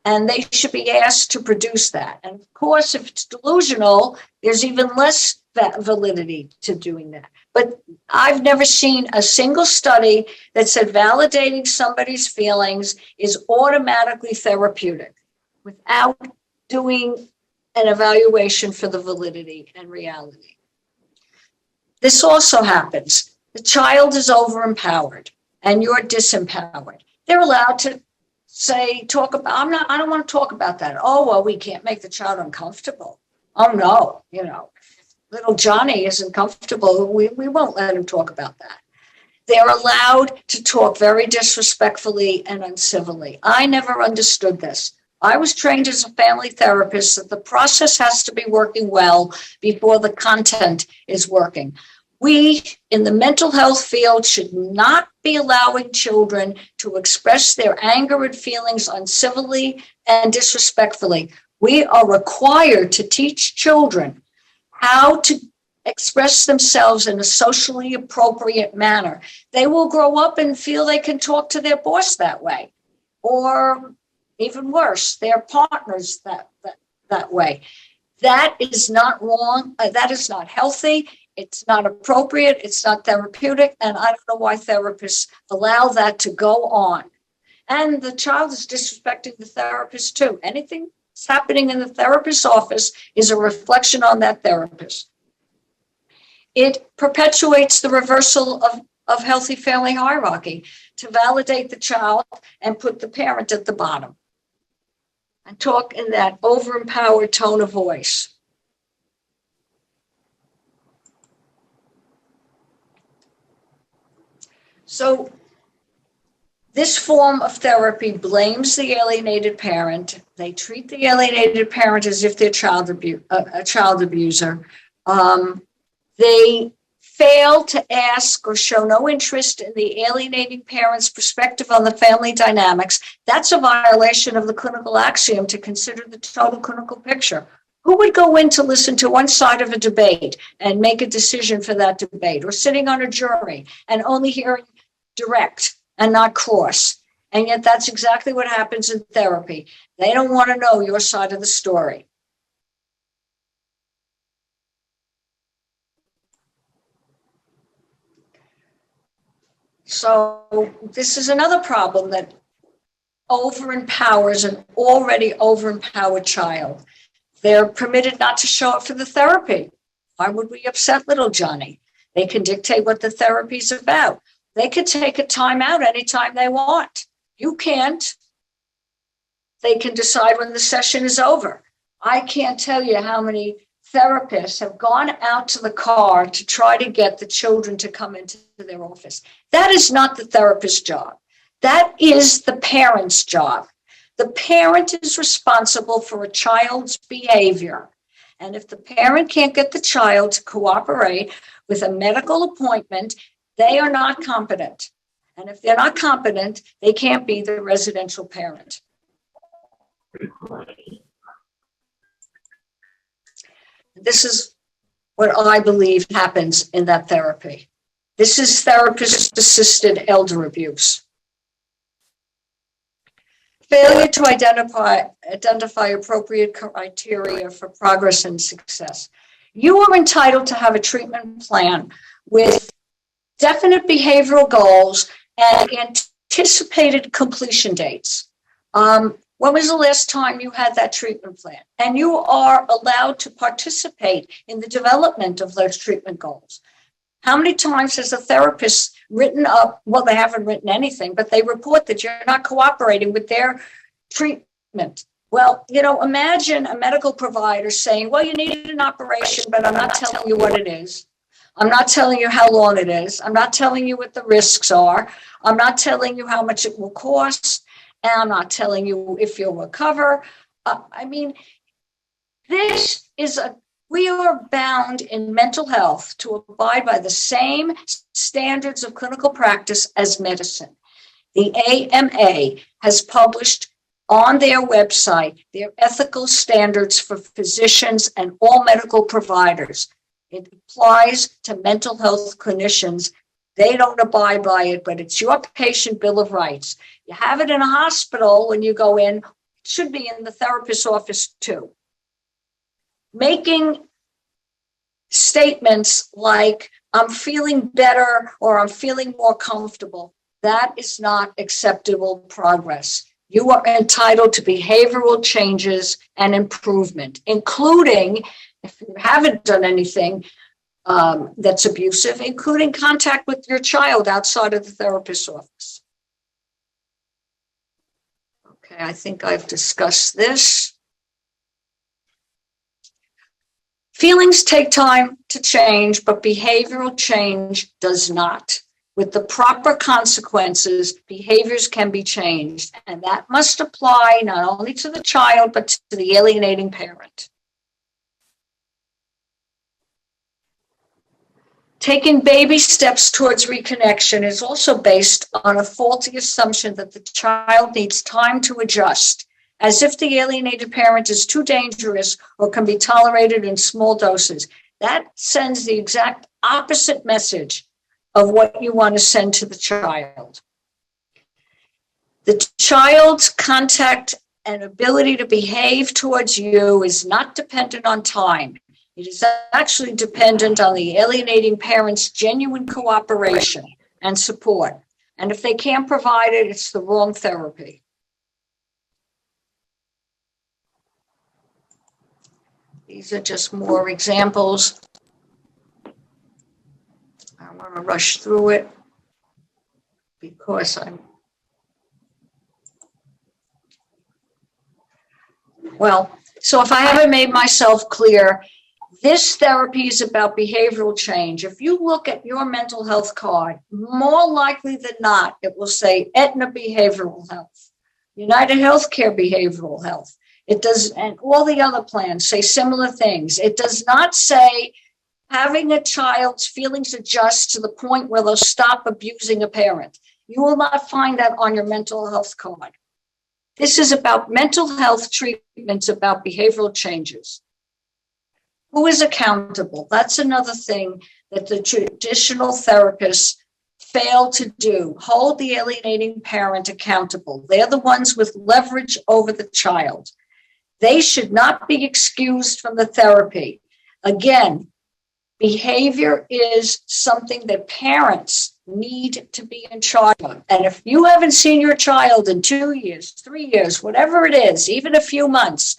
And they should be asked to produce that. And of course, if it's delusional, there's even less validity to doing that. But I've never seen a single study that said validating somebody's feelings is automatically therapeutic without doing an evaluation for the validity and reality. This also happens. The child is overempowered and you're disempowered. They're allowed to say, I don't want to talk about that. Oh, well, we can't make the child uncomfortable. Oh, no, little Johnny isn't comfortable. We won't let him talk about that. They're allowed to talk very disrespectfully and uncivilly. I never understood this. I was trained as a family therapist that the process has to be working well before the content is working. We, in the mental health field, should not be allowing children to express their anger and feelings uncivilly and disrespectfully. We are required to teach children how to express themselves in a socially appropriate manner. They will grow up and feel they can talk to their boss that way, or even worse, their partners that way. That is not wrong. That is not healthy. It's not appropriate. It's not therapeutic. And I don't know why therapists allow that to go on. And the child is disrespecting the therapist too. Anything that's happening in the therapist's office is a reflection on that therapist. It perpetuates the reversal of healthy family hierarchy to validate the child and put the parent at the bottom and talk in that overempowered tone of voice. So this form of therapy blames the alienated parent. They treat the alienated parent as if they're a child abuser. They fail to ask or show no interest in the alienating parent's perspective on the family dynamics. That's a violation of the clinical axiom to consider the total clinical picture. Who would go in to listen to one side of a debate and make a decision for that debate, or sitting on a jury and only hearing direct and not cross? And yet that's exactly what happens in therapy. They don't want to know your side of the story. So this is another problem that overempowers an already overempowered child. They're permitted not to show up for the therapy. Why would we upset little Johnny? They can dictate what the therapy's about. They could take a time out anytime they want. You can't. They can decide when the session is over. I can't tell you how many therapists have gone out to the car to try to get the children to come into their office. That is not the therapist's job. That is the parent's job. The parent is responsible for a child's behavior. And if the parent can't get the child to cooperate with a medical appointment, they are not competent. And if they're not competent, they can't be the residential parent. This is what I believe happens in that therapy. This is therapist-assisted elder abuse. Failure to identify appropriate criteria for progress and success. You are entitled to have a treatment plan with definite behavioral goals and anticipated completion dates. When was the last time you had that treatment plan? And you are allowed to participate in the development of those treatment goals. How many times has a therapist written up, well, they haven't written anything, but they report that you're not cooperating with their treatment? Well, imagine a medical provider saying, well, you need an operation, but I'm not telling you what it is. I'm not telling you how long it is. I'm not telling you what the risks are. I'm not telling you how much it will cost. And I'm not telling you if you'll recover. We are bound in mental health to abide by the same standards of clinical practice as medicine. The AMA has published on their website their ethical standards for physicians and all medical providers. It applies to mental health clinicians. They don't abide by it, but it's your patient bill of rights. You have it in a hospital when you go in. It should be in the therapist's office too. Making statements like, I'm feeling better or I'm feeling more comfortable, that is not acceptable progress. You are entitled to behavioral changes and improvement, including, if you haven't done anything that's abusive, including contact with your child outside of the therapist's office. Okay, I think I've discussed this. Feelings take time to change, but behavioral change does not. With the proper consequences, behaviors can be changed, and that must apply not only to the child, but to the alienating parent. Taking baby steps towards reconnection is also based on a faulty assumption that the child needs time to adjust, as if the alienated parent is too dangerous or can be tolerated in small doses. That sends the exact opposite message of what you want to send to the child. The child's contact and ability to behave towards you is not dependent on time. It is actually dependent on the alienating parent's genuine cooperation and support. And if they can't provide it, it's the wrong therapy. These are just more examples. I want to rush through it because so if I haven't made myself clear, this therapy is about behavioral change. If you look at your mental health card, more likely than not, it will say Aetna Behavioral Health, United Healthcare Behavioral Health. It does, and all the other plans say similar things. It does not say having a child's feelings adjust to the point where they'll stop abusing a parent. You will not find that on your mental health card. This is about mental health treatments, about behavioral changes. Who is accountable? That's another thing that the traditional therapists fail to do. Hold the alienating parent accountable. They're the ones with leverage over the child. They should not be excused from the therapy. Again, behavior is something that parents need to be in charge of. And if you haven't seen your child in 2 years, 3 years, whatever it is, even a few months,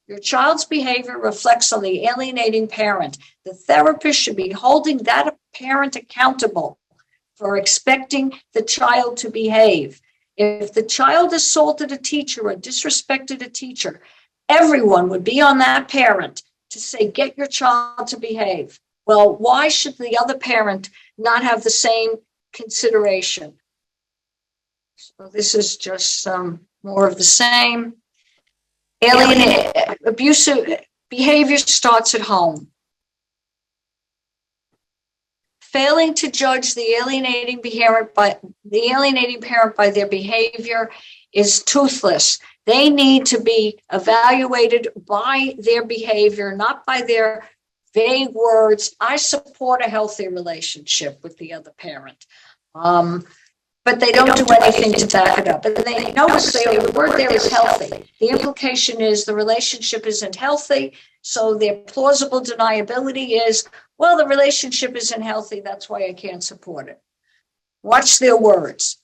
your child's behavior reflects on the alienating parent. The therapist should be holding that parent accountable for expecting the child to behave. If the child assaulted a teacher or disrespected a teacher, everyone would be on that parent to say, get your child to behave. Well, why should the other parent not have the same consideration? So this is just some more of the same. Abusive behavior starts at home. Failing to judge the alienating parent by their behavior is toothless. They need to be evaluated by their behavior, not by their vague words. I support a healthy relationship with the other parent. But they don't do anything to back it up. And they notice the word there is healthy. The implication is the relationship isn't healthy. So their plausible deniability is, well, the relationship isn't healthy. That's why I can't support it. Watch their words.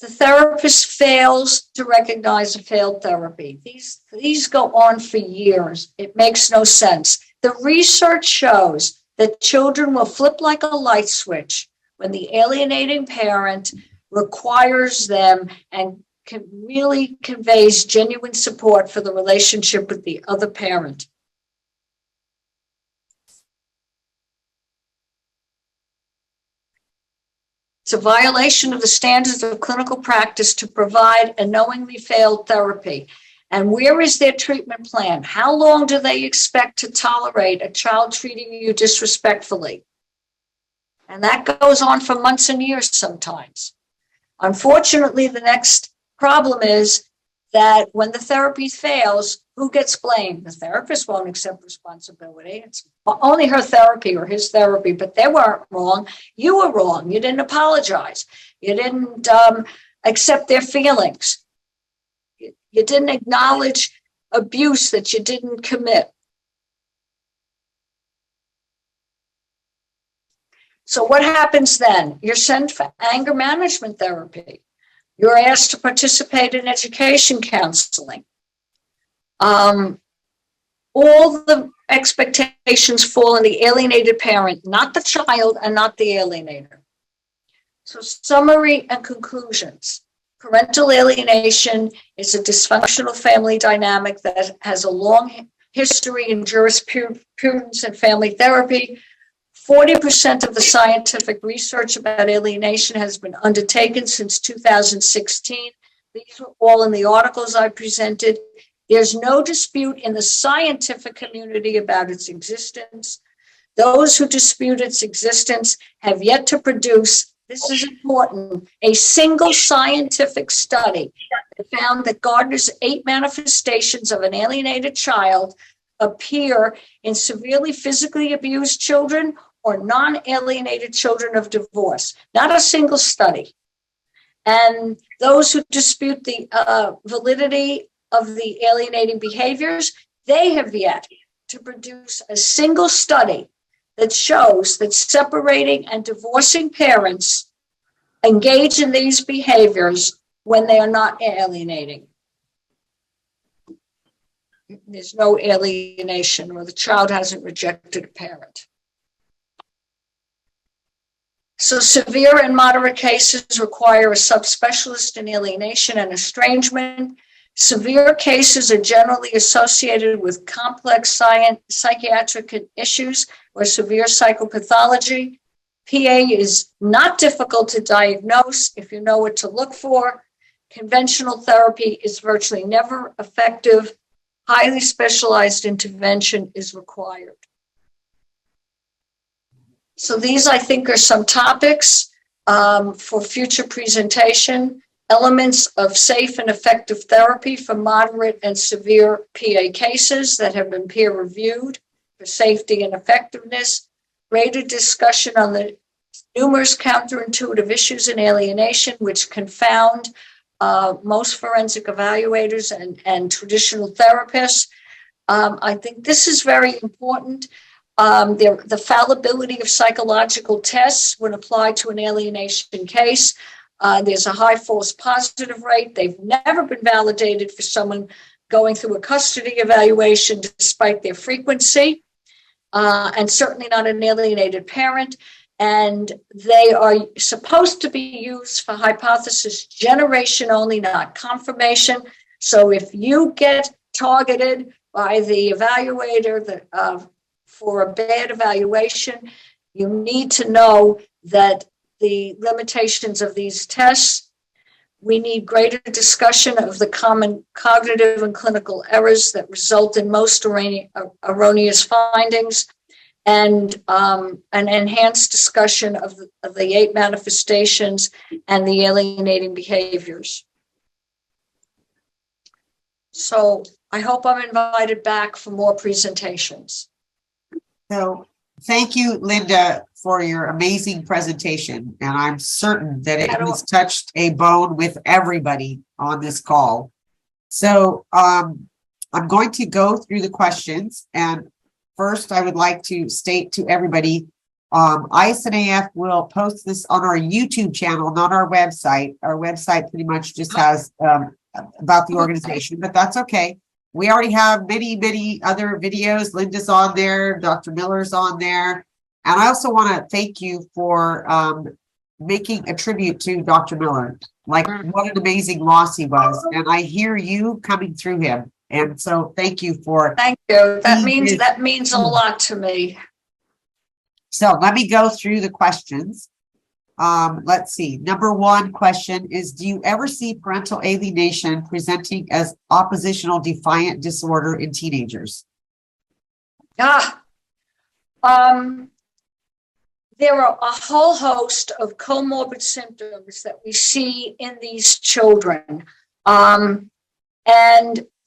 the therapist fails to recognize a failed therapy. These go on for years. It makes no sense. The research shows that children will flip like a light switch when the alienating parent requires them and really conveys genuine support for the relationship with the other parent. It's a violation of the standards of clinical practice to provide a knowingly failed therapy. And where is their treatment plan? How long do they expect to tolerate a child treating you disrespectfully? And that goes on for months and years sometimes. Unfortunately, the next problem is that when the therapy fails, who gets blamed? The therapist won't accept responsibility. It's only her therapy or his therapy, but they weren't wrong. You were wrong. You didn't apologize. You didn't accept their feelings. You didn't acknowledge abuse that you didn't commit. So what happens then? You're sent for anger management therapy. You're asked to participate in education counseling. All the expectations fall on the alienated parent, not the child and not the alienator. So summary and conclusions. Parental alienation is a dysfunctional family dynamic that has a long history in jurisprudence and family therapy. 40% of the scientific research about alienation has been undertaken since 2016. These were all in the articles I presented. There's no dispute in the scientific community about its existence. Those who dispute its existence have yet to produce, this is important, a single scientific study that found that Gardner's 8 manifestations of an alienated child appear in severely physically abused children or non-alienated children of divorce. Not a single study. And those who dispute the validity of the alienating behaviors, they have yet to produce a single study that shows that separating and divorcing parents engage in these behaviors when they are not alienating. There's no alienation or the child hasn't rejected a parent. So severe and moderate cases require a subspecialist in alienation and estrangement. Severe cases are generally associated with complex psychiatric issues or severe psychopathology. PA is not difficult to diagnose if you know what to look for. Conventional therapy is virtually never effective. Highly specialized intervention is required. So these, I think, are some topics for future presentation. Elements of safe and effective therapy for moderate and severe PA cases that have been peer reviewed for safety and effectiveness. Greater discussion on the numerous counterintuitive issues in alienation, which confound most forensic evaluators and traditional therapists. I think this is very important. The fallibility of psychological tests when applied to an alienation case. There's a high false positive rate. They've never been validated for someone going through a custody evaluation despite their frequency, and certainly not an alienated parent. And they are supposed to be used for hypothesis generation only, not confirmation. So if you get targeted by the evaluator for a bad evaluation, you need to know that the limitations of these tests. We need greater discussion of the common cognitive and clinical errors that result in most erroneous findings, and an enhanced discussion of the 8 manifestations and the alienating behaviors. So I hope I'm invited back for more presentations. So thank you, Linda, for your amazing presentation. And I'm certain that it has touched a bone with everybody on this call. So I'm going to go through the questions. And first, I would like to state to everybody ISNAF will post this on our YouTube channel, not our website. Our website pretty much just has about the organization, but that's okay. We already have many other videos. Linda's on there, Dr. Miller's on there. And I also want to thank you for making a tribute to Dr. Miller. Like, what an amazing loss he was. And I hear you coming through him. And so thank you for. Thank you. That means a lot to me. So let me go through the questions. Let's see. Number one question is, do you ever see parental alienation presenting as oppositional defiant disorder in teenagers? There are a whole host of comorbid symptoms that we see in these children. And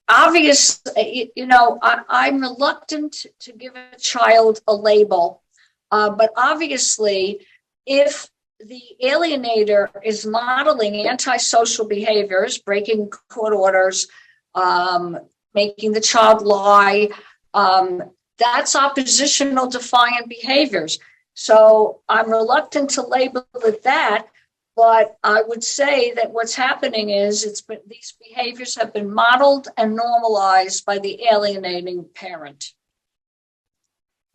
obviously, I'm reluctant to give a child a label. But obviously, if the alienator is modeling antisocial behaviors, breaking court orders, making the child lie, that's oppositional defiant behaviors. So I'm reluctant to label it that, but I would say that what's happening is these behaviors have been modeled and normalized by the alienating parent.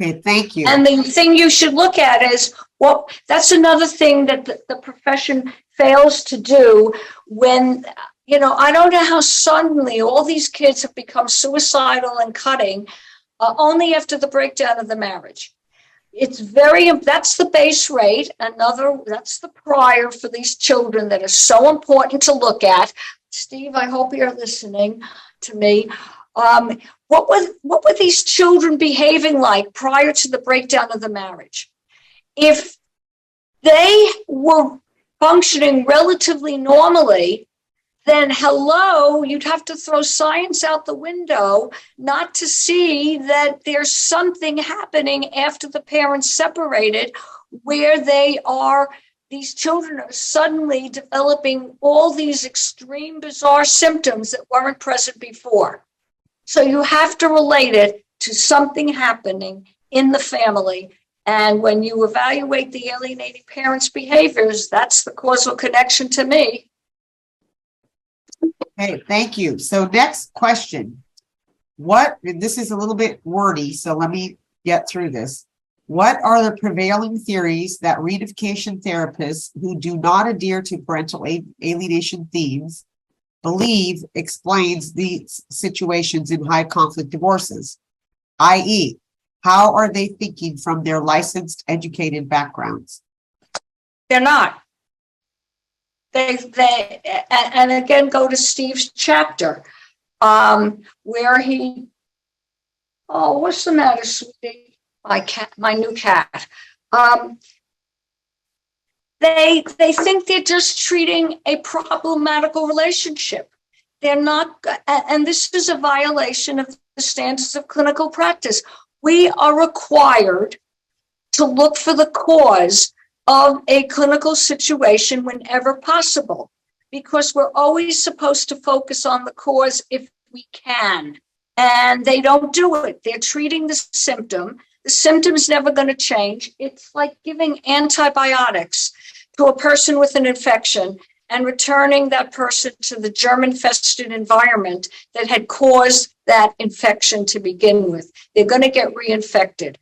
Okay, thank you. And the thing you should look at is, well, that's another thing that the profession fails to do when, I don't know how suddenly all these kids have become suicidal and cutting only after the breakdown of the marriage. That's the base rate. That's the prior for these children that is so important to look at. Steve, I hope you're listening to me. What were these children behaving like prior to the breakdown of the marriage? If they were functioning relatively normally, then you'd have to throw science out the window not to see that there's something happening after the parents separated where these children are suddenly developing all these extreme, bizarre symptoms that weren't present before. So you have to relate it to something happening in the family. And when you evaluate the alienating parents' behaviors, that's the causal connection to me. Okay, thank you. So next question. This is a little bit wordy, so let me get through this. What are the prevailing theories that reunification therapists who do not adhere to parental alienation themes believe explains these situations in high conflict divorces? I.e., how are they thinking from their licensed, educated backgrounds? They're not. And again, go to Steve's chapter, where what's the matter, sweetie? My new cat. They think they're just treating a problematical relationship. They're not, and this is a violation of the standards of clinical practice. We are required to look for the cause of a clinical situation whenever possible, because we're always supposed to focus on the cause if we can. And they don't do it. They're treating the symptom. The symptom's never going to change. It's like giving antibiotics to a person with an infection and returning that person to the germ-infested environment that had caused that infection to begin with. They're going to get reinfected.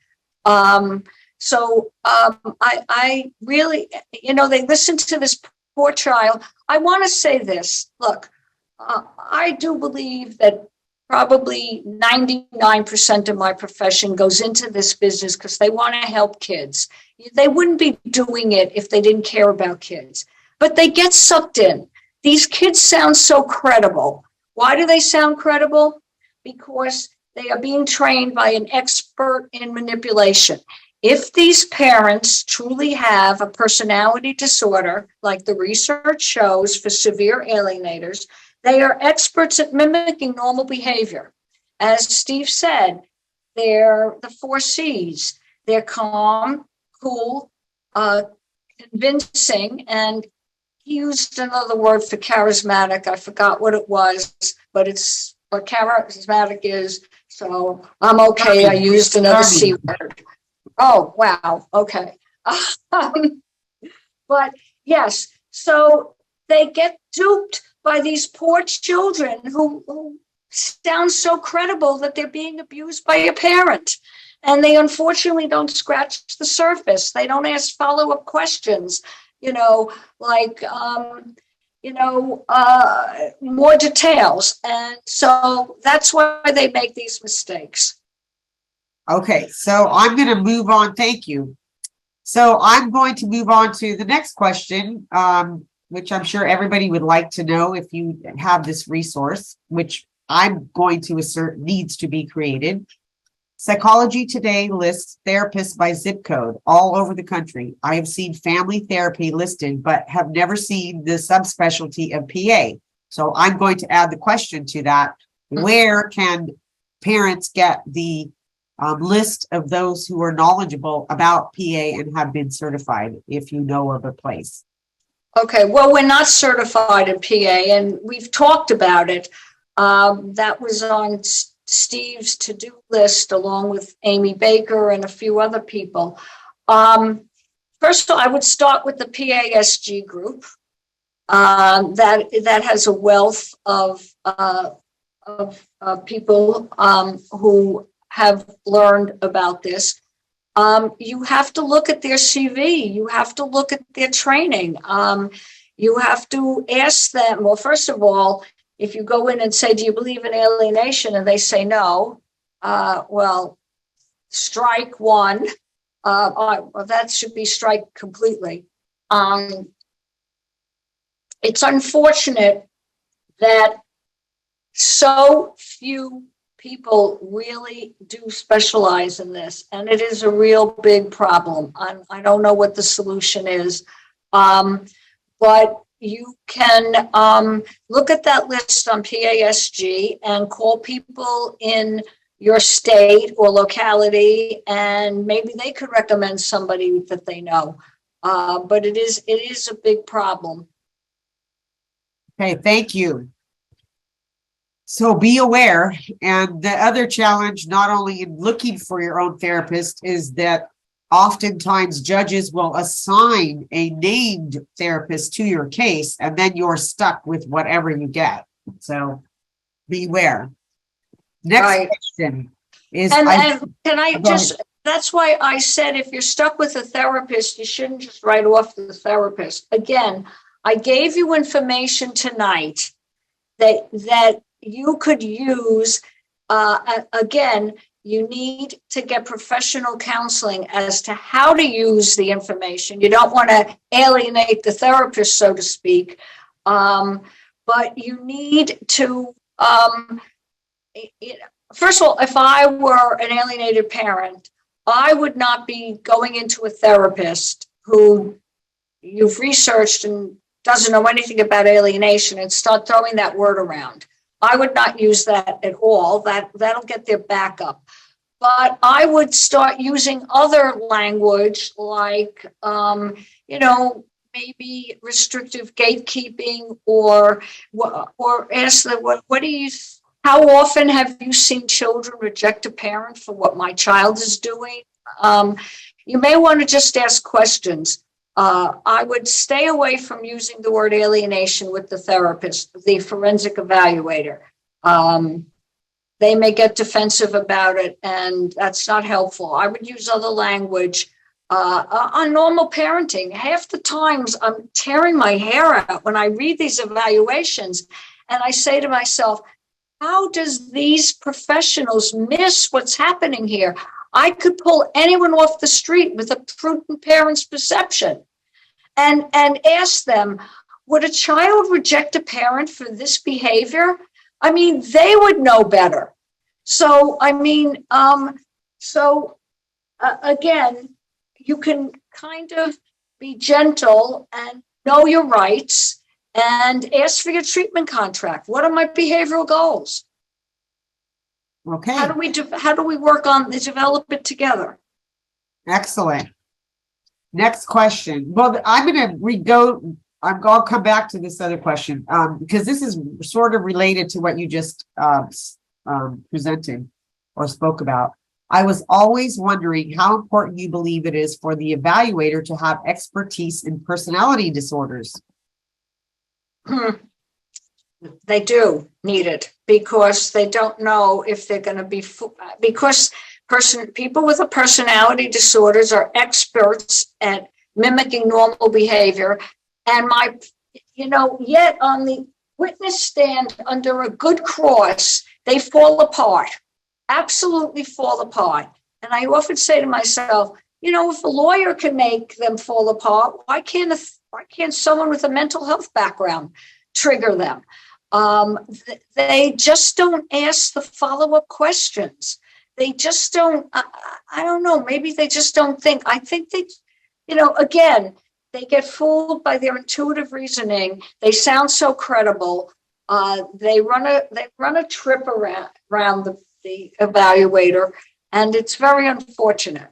So I really, they listen to this poor child. I want to say this. Look, I do believe that probably 99% of my profession goes into this business because they want to help kids. They wouldn't be doing it if they didn't care about kids. But they get sucked in. These kids sound so credible. Why do they sound credible? Because they are being trained by an expert in manipulation. If these parents truly have a personality disorder, like the research shows for severe alienators, they are experts at mimicking normal behavior. As Steve said, they're the 4 C's. They're calm, cool, convincing, and he used another word for charismatic. I forgot what it was, but it's what charismatic is. So I'm okay. I used another C word. Oh, wow. Okay. Um, but yes, so they get duped by these poor children who sound so credible that they're being abused by a parent. And they unfortunately don't scratch the surface. They don't ask follow-up questions, like, more details. And so that's why they make these mistakes. Okay, so I'm going to move on. Thank you. So I'm going to move on to the next question, which I'm sure everybody would like to know if you have this resource, which I'm going to assert needs to be created. Psychology Today lists therapists by zip code all over the country. I have seen family therapy listed, but have never seen the subspecialty of PA. So I'm going to add the question to that. Where can parents get the list of those who are knowledgeable about PA and have been certified, if you know of a place? Okay, well, we're not certified in PA, and we've talked about it. That was on Steve's to-do list, along with Amy Baker and a few other people. First of all, I would start with the PASG group. That has a wealth of people who have learned about this. You have to look at their CV. You have to look at their training. You have to ask them, well, first of all, if you go in and say, do you believe in alienation? And they say no, well, strike one. Well, that should be strike completely. It's unfortunate that so few people really do specialize in this, and it is a real big problem. I don't know what the solution is, but you can look at that list on PASG and call people in your state or locality, and maybe they could recommend somebody that they know. But it is a big problem. Okay, thank you. So be aware. And the other challenge, not only in looking for your own therapist, is that oftentimes judges will assign a named therapist to your case, and then you're stuck with whatever you get. So beware. Next question is, and can I just, that's why I said, if you're stuck with a therapist, you shouldn't just write off the therapist. Again, I gave you information tonight that you could use. Again, you need to get professional counseling as to how to use the information. You don't want to alienate the therapist, so to speak, but you need to, first of all, if I were an alienated parent, I would not be going into a therapist who you've researched and doesn't know anything about alienation and start throwing that word around. I would not use that at all. That'll get their back up. But I would start using other language like, maybe restrictive gatekeeping, or ask them, what do you, how often have you seen children reject a parent for what my child is doing? You may want to just ask questions. I would stay away from using the word alienation with the therapist, the forensic evaluator. They may get defensive about it, and that's not helpful. I would use other language on normal parenting. Half the times I'm tearing my hair out when I read these evaluations, and I say to myself, how does these professionals miss what's happening here? I could pull anyone off the street with a prudent parent's perception and ask them, would a child reject a parent for this behavior? I mean, they would know better. So, again, you can kind of be gentle and know your rights and ask for your treatment contract. What are my behavioral goals? okay. How do we work on develop it together? Excellent. Next question. Well, I'm going to I'll come back to this other question because this is sort of related to what you just presented or spoke about. I was always wondering how important you believe it is for the evaluator to have expertise in personality disorders. They do need it because they don't know if they're going to be, because people with a personality disorders are experts at mimicking normal behavior. And yet on the witness stand under a good cross, they fall apart, absolutely fall apart. And I often say to myself, if a lawyer can make them fall apart, why can't someone with a mental health background trigger them? They just don't ask the follow-up questions. They just don't, I don't know, maybe they just don't think. I think they, again, they get fooled by their intuitive reasoning. They sound so credible. They run a trip around the evaluator, and it's very unfortunate.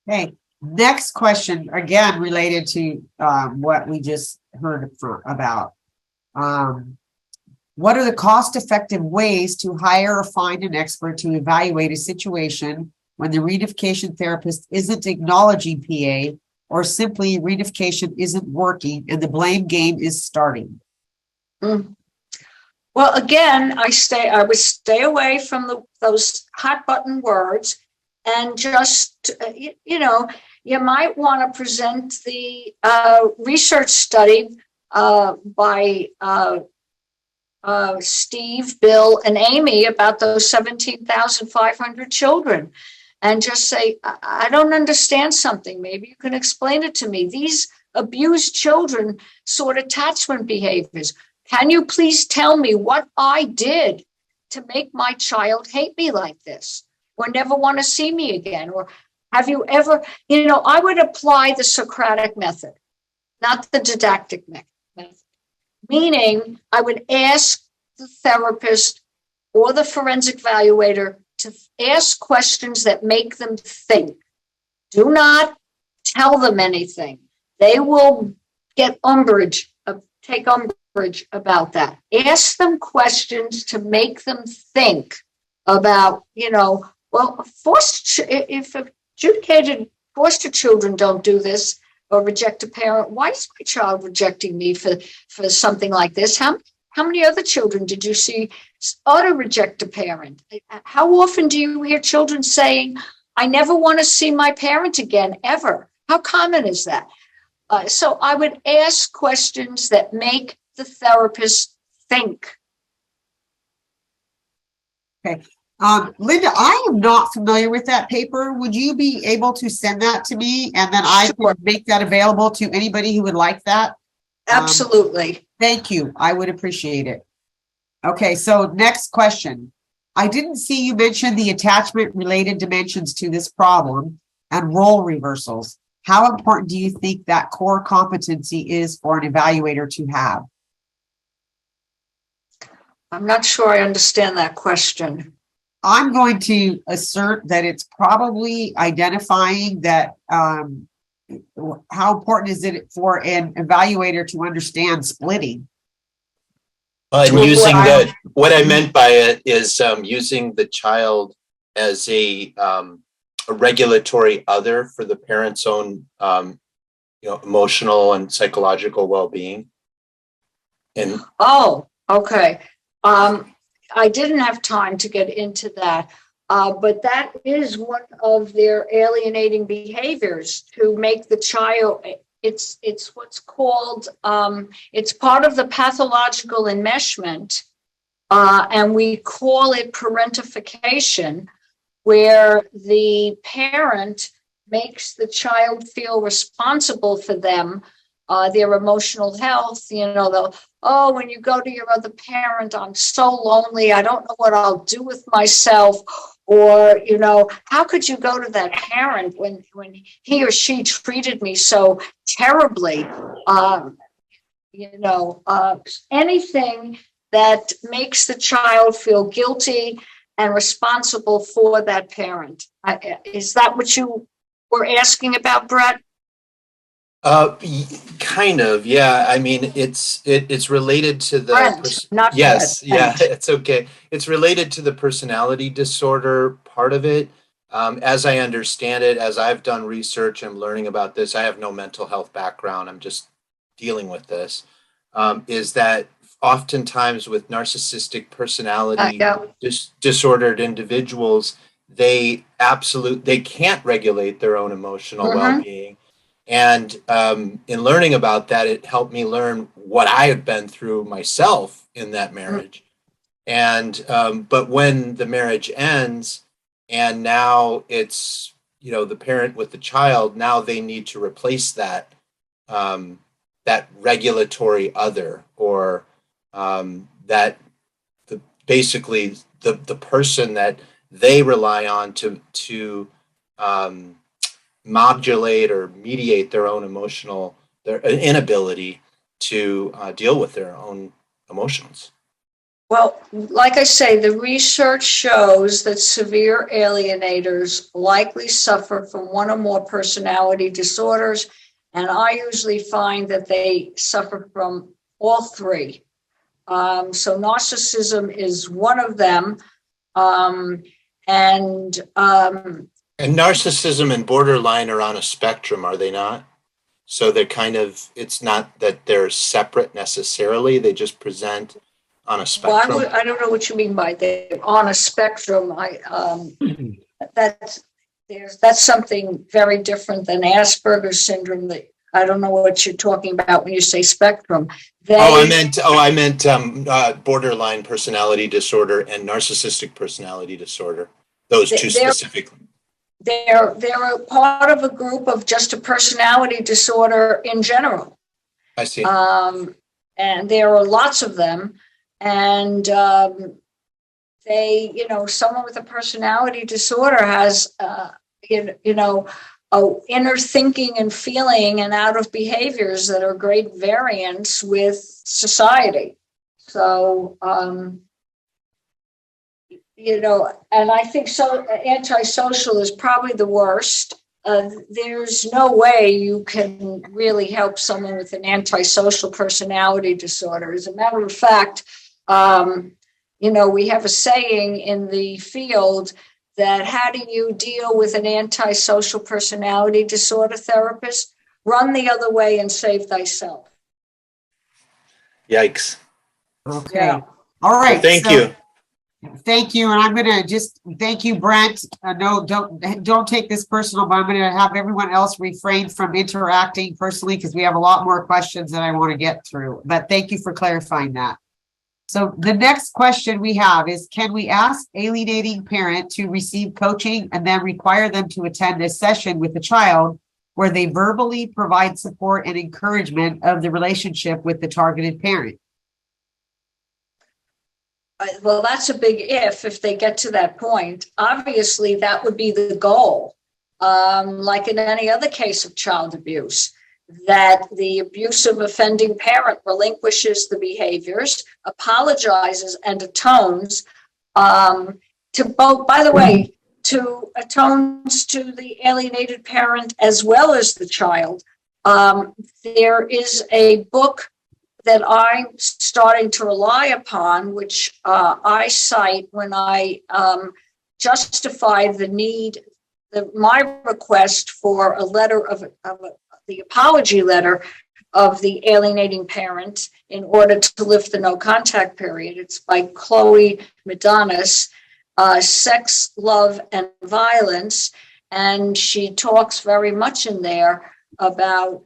Okay, next question, again, related to what we just heard about. What are the cost-effective ways to hire or find an expert to evaluate a situation when the reunification therapist isn't acknowledging PA or simply reunification isn't working and the blame game is starting? Well, again, I would stay away from those hot button words and just, you might want to present the research study by Steve, Bill, and Amy about those 17,500 children and just say, I don't understand something. Maybe you can explain it to me. These abused children sort attachment behaviors. Can you please tell me what I did to make my child hate me like this or never want to see me again? Or have you ever, I would apply the Socratic method, not the didactic method. Meaning, I would ask the therapist or the forensic evaluator to ask questions that make them think. Do not tell them anything. They will take umbrage about that. Ask them questions to make them think about, if adjudicated foster children don't do this, or reject a parent. Why is my child rejecting me for something like this? How many other children did you see auto reject a parent? How often do you hear children saying, I never want to see my parent again, ever? How common is that? So I would ask questions that make the therapist think. Okay. Linda, I am not familiar with that paper. Would you be able to send that to me and then I Sure. can make that available to anybody who would like that? Absolutely. Thank you. I would appreciate it. Okay, so next question. I didn't see you mention the attachment related dimensions to this problem and role reversals. How important do you think that core competency is for an evaluator to have? I'm not sure I understand that question. I'm going to assert that it's probably identifying that how important is it for an evaluator to understand splitting? And using what I meant by it is using the child as a regulatory other for the parent's own emotional and psychological well-being. And okay. I didn't have time to get into that, but that is one of their alienating behaviors to make the child. It's what's called. It's part of the pathological enmeshment, and we call it parentification, where the parent makes the child feel responsible for them. Their emotional health, they'll, when you go to your other parent, I'm so lonely. I don't know what I'll do with myself. Or, how could you go to that parent when he or she treated me so terribly? Anything that makes the child feel guilty and responsible for that parent. Is that what you were asking about, Brett? Kind of, yeah. I mean, it's related to the Brent, not yes, Brett, yeah, Brent. it's okay. It's related to the personality disorder part of it. As I understand it, as I've done research and learning about this, I have no mental health background. I'm just dealing with this. Is that oftentimes with narcissistic personality Yeah. disordered individuals, they can't regulate their own emotional Mhm. well-being. And in learning about that, it helped me learn what I had been through myself in that marriage. And but when the marriage ends, and now it's the parent with the child, now they need to replace um, that regulatory other, or that basically the person that they rely on to um, modulate or mediate their own their inability to deal with their own emotions. Well, like I say, the research shows that severe alienators likely suffer from one or more personality disorders, and I usually find that they suffer from all three. So narcissism is one of them, um, and And narcissism and borderline are on a spectrum, are they not? So they're it's not that they're separate necessarily, they just present on a spectrum. I don't know what you mean by they're on a spectrum. That's that's something very different than Asperger's syndrome. That I don't know what you're talking about when you say spectrum. I meant borderline personality disorder and narcissistic personality disorder. Those two they're specifically. they're a part of a group of just a personality disorder in general. I see. And there are lots of them, and someone with a personality disorder has inner thinking and feeling and out of behaviors that are great variance with society. So and I think antisocial is probably the worst. There's no way you can really help someone with an antisocial personality disorder. As a matter of fact, we have a saying in the field that how do you deal with an antisocial personality disorder, therapist? Run the other way and save thyself. Yikes. Okay. Yeah. All right. Well, thank you. Thank you. And I'm going to just thank you, Brent. No, don't take this personal, but I'm going to have everyone else refrain from interacting personally because we have a lot more questions that I want to get through. But thank you for clarifying that. So the next question we have is, can we ask alienating parent to receive coaching and then require them to attend a session with the child where they verbally provide support and encouragement of the relationship with the targeted parent? Well, that's a big if they get to that point. Obviously, that would be the goal. Like in any other case of child abuse, that the abusive offending parent relinquishes the behaviors, apologizes, and atones to both, by the way, to atones to the alienated parent as well as the child. There is a book that I'm starting to rely upon, which I cite when I justify the need, my request for a letter of the apology letter of the alienating parent in order to lift the no contact period. It's by Chloe Medonis, Sex, Love, and Violence. And she talks very much in there about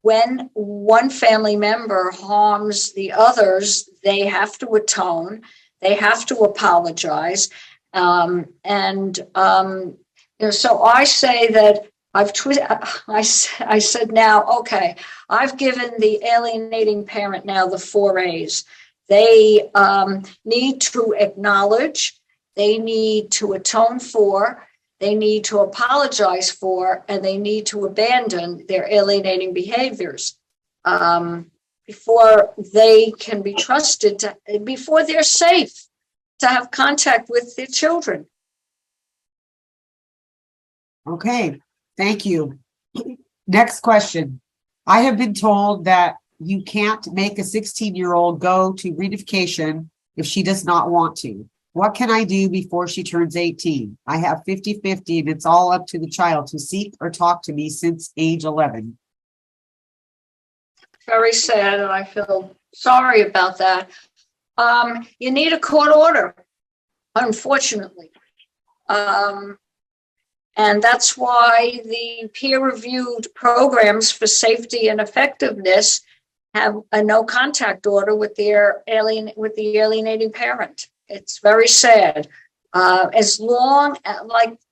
when one family member harms the others, they have to atone, they have to apologize. So I say that I said now, okay, I've given the alienating parent now the 4 A's. They need to acknowledge, they need to atone for, they need to apologize for, and they need to abandon their alienating behaviors before they can be trusted, before they're safe to have contact with their children. Okay, thank you. Next question. I have been told that you can't make a 16-year-old go to reunification if she does not want to. What can I do before she turns 18? I have 50-50 and it's all up to the child to seek or talk to me since age 11. Very sad, and I feel sorry about that. You need a court order, unfortunately. And that's why the peer-reviewed programs for safety and effectiveness have a no contact order with the alienating parent. It's very sad. As long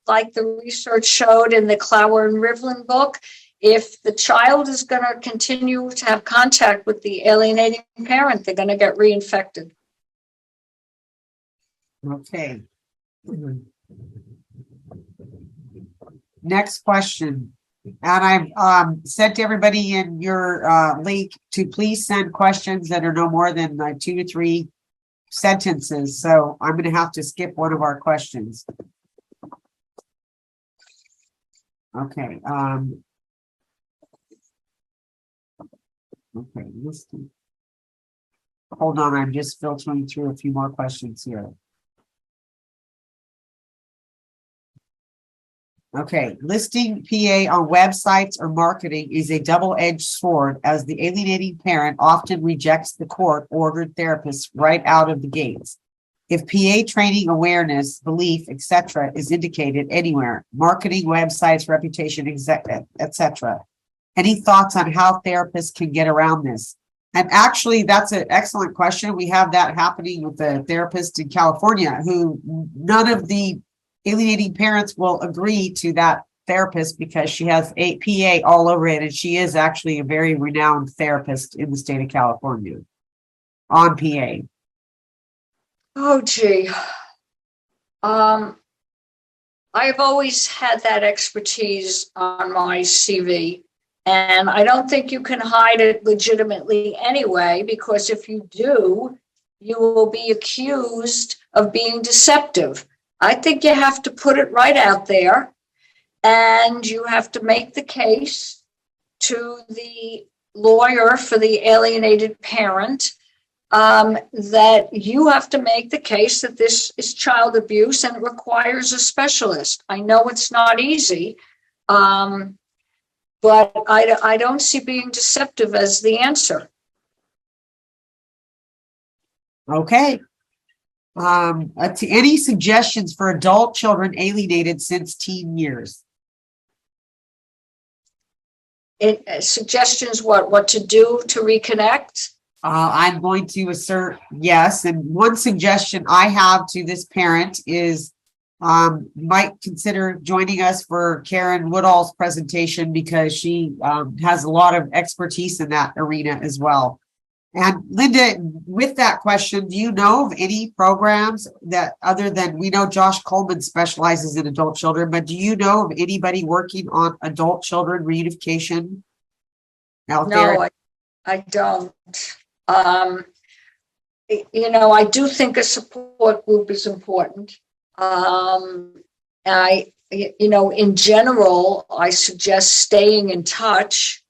like the research showed in the Clower and Rivlin book, if the child is going to continue to have contact with the alienating parent, they're going to get reinfected. Okay. Next question. And I've sent everybody in your link to please send questions that are no more than 2 to 3 sentences. So I'm going to have to skip one of our questions. Okay. Okay. Hold on. I'm just filtering through a few more questions here. Okay, listing PA on websites or marketing is a double-edged sword, as the alienating parent often rejects the court-ordered therapist right out of the gates. If PA training, awareness, belief, etc., is indicated anywhere, marketing, websites, reputation, etc., any thoughts on how therapists can get around this? And actually, that's an excellent question. We have that happening with a therapist in California who none of the alienating parents will agree to that therapist because she has a PA all over it, and she is actually a very renowned therapist in the state of California on PA. Oh, gee. I've always had that expertise on my CV, and I don't think you can hide it legitimately anyway, because if you do, you will be accused of being deceptive. I think you have to put it right out there, and you have to make the case to the lawyer for the alienated parent that you have to make the case that this is child abuse and it requires a specialist. I know it's not easy, but I don't see being deceptive as the answer. Okay. Any suggestions for adult children alienated since teen years? Suggestions what to do to reconnect? I'm going to assert yes. And one suggestion I have to this parent is might consider joining us for Karen Woodall's presentation, because she has a lot of expertise in that arena as well. And Linda, with that question, do you know of any programs that, other than, we know Josh Coleman specializes in adult children, but do you know of anybody working on adult children reunification out there? No, I don't. I do think a support group is important. In general, I suggest staying in touch.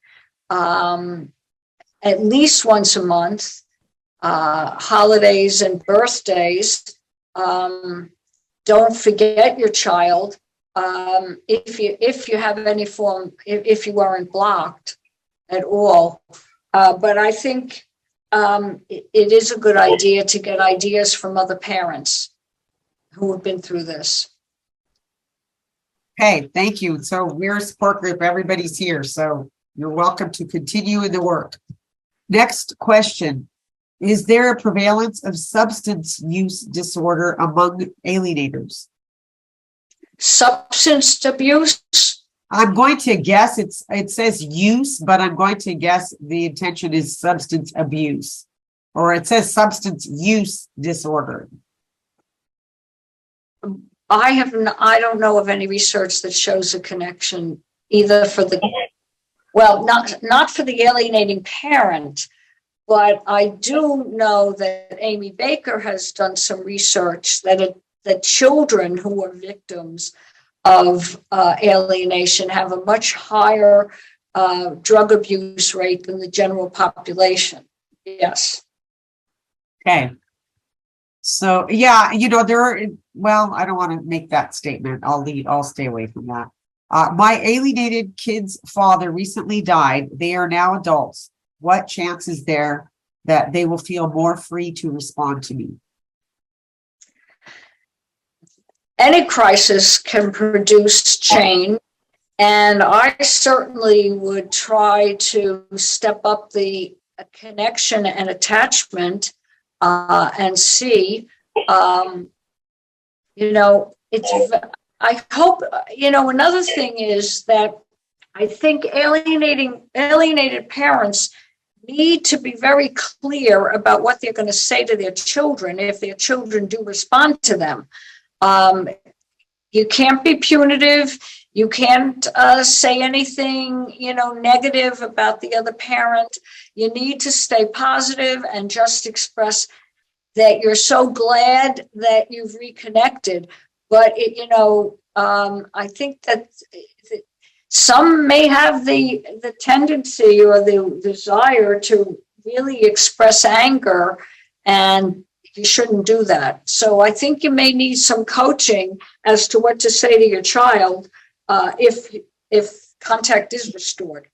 At least once a month, holidays and birthdays. Don't forget your child. If you have any form, if you weren't blocked at all. But I think it is a good idea to get ideas from other parents who have been through this. Okay, thank you. So we're a support group. Everybody's here. So you're welcome to continue in the work. Next question. Is there a prevalence of substance use disorder among alienators? Substance abuse? I'm going to guess it says use, but I'm going to guess the intention is substance abuse, or it says substance use disorder. I don't know of any research that shows a connection either for the, well, not for the alienating parent, but I do know that Amy Baker has done some research that children who are victims of alienation have a much higher drug abuse rate than the general population. Yes. Okay. So, yeah, there are, well, I don't want to make that statement. I'll stay away from that. My alienated kid's father recently died. They are now adults. What chance is there that they will feel more free to respond to me? Any crisis can produce change, and I certainly would try to step up the connection and attachment and see, I hope, another thing is that I think alienated parents need to be very clear about what they're going to say to their children if their children do respond to them. You can't be punitive. You can't say anything, negative about the other parent. You need to stay positive and just express that you're so glad that you've reconnected. But, I think that some may have the tendency or the desire to really express anger, and you shouldn't do that. So I think you may need some coaching as to what to say to your child if contact is restored.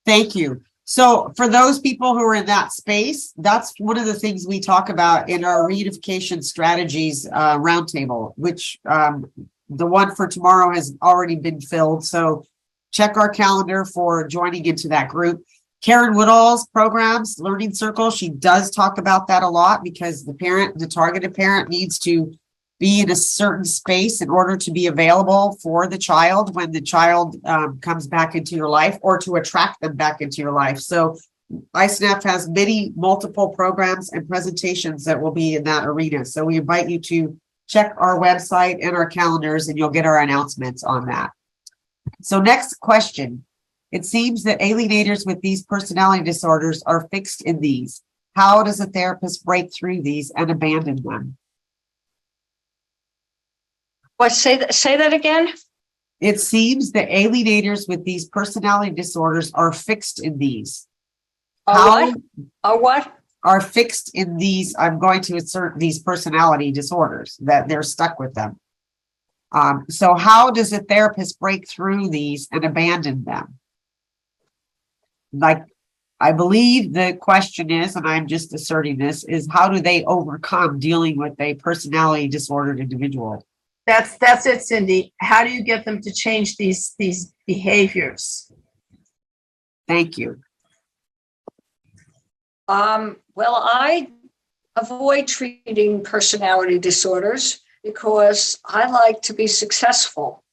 Thank you. So for those people who are in that space, that's one of the things we talk about in our reunification strategies roundtable, which the one for tomorrow has already been filled. So check our calendar for joining into that group. Karen Woodall's programs, Learning Circle, she does talk about that a lot because the targeted parent needs to be in a certain space in order to be available for the child when the child comes back into your life, or to attract them back into your life. So ISNAF has multiple programs and presentations that will be in that arena. So we invite you to check our website and our calendars, and you'll get our announcements on that. So next question. It seems that alienators with these personality disorders are fixed in these. How does a therapist break through these and abandon them? What, say that again? It seems that alienators with these personality disorders are fixed in these. What? Are fixed in these, I'm going to insert these personality disorders, that they're stuck with them. So how does a therapist break through these and abandon them? Like, I believe the question is, and I'm just asserting this, is how do they overcome dealing with a personality disordered individual? That's it, Cindy. How do you get them to change these behaviors? Thank you. Well, I avoid treating personality disorders because I like to be successful.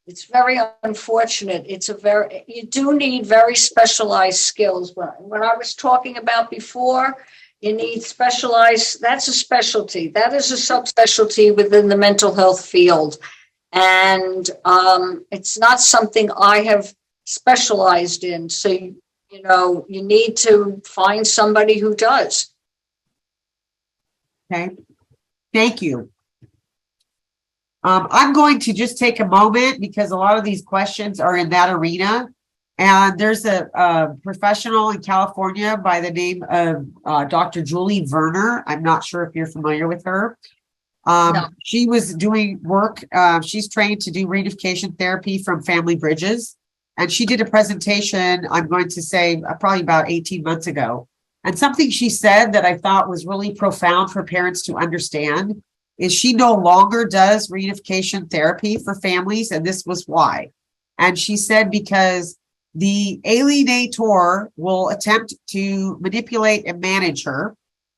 It's very unfortunate. You do need very specialized skills. When I was talking about before, you need specialized, that's a specialty. That is a subspecialty within the mental health field. And it's not something I have specialized in. So, you need to find somebody who does. Okay. Thank you. I'm going to just take a moment because a lot of these questions are in that arena. And there's a professional in California by the name of Dr. Julie Verner. I'm not sure if you're familiar with her. No. She was doing work. She's trained to do reunification therapy from Family Bridges. And she did a presentation, I'm going to say, probably about 18 months ago. And something she said that I thought was really profound for parents to understand is she no longer does reunification therapy for families. And this was why. And she said because the alienator will attempt to manipulate and manage her,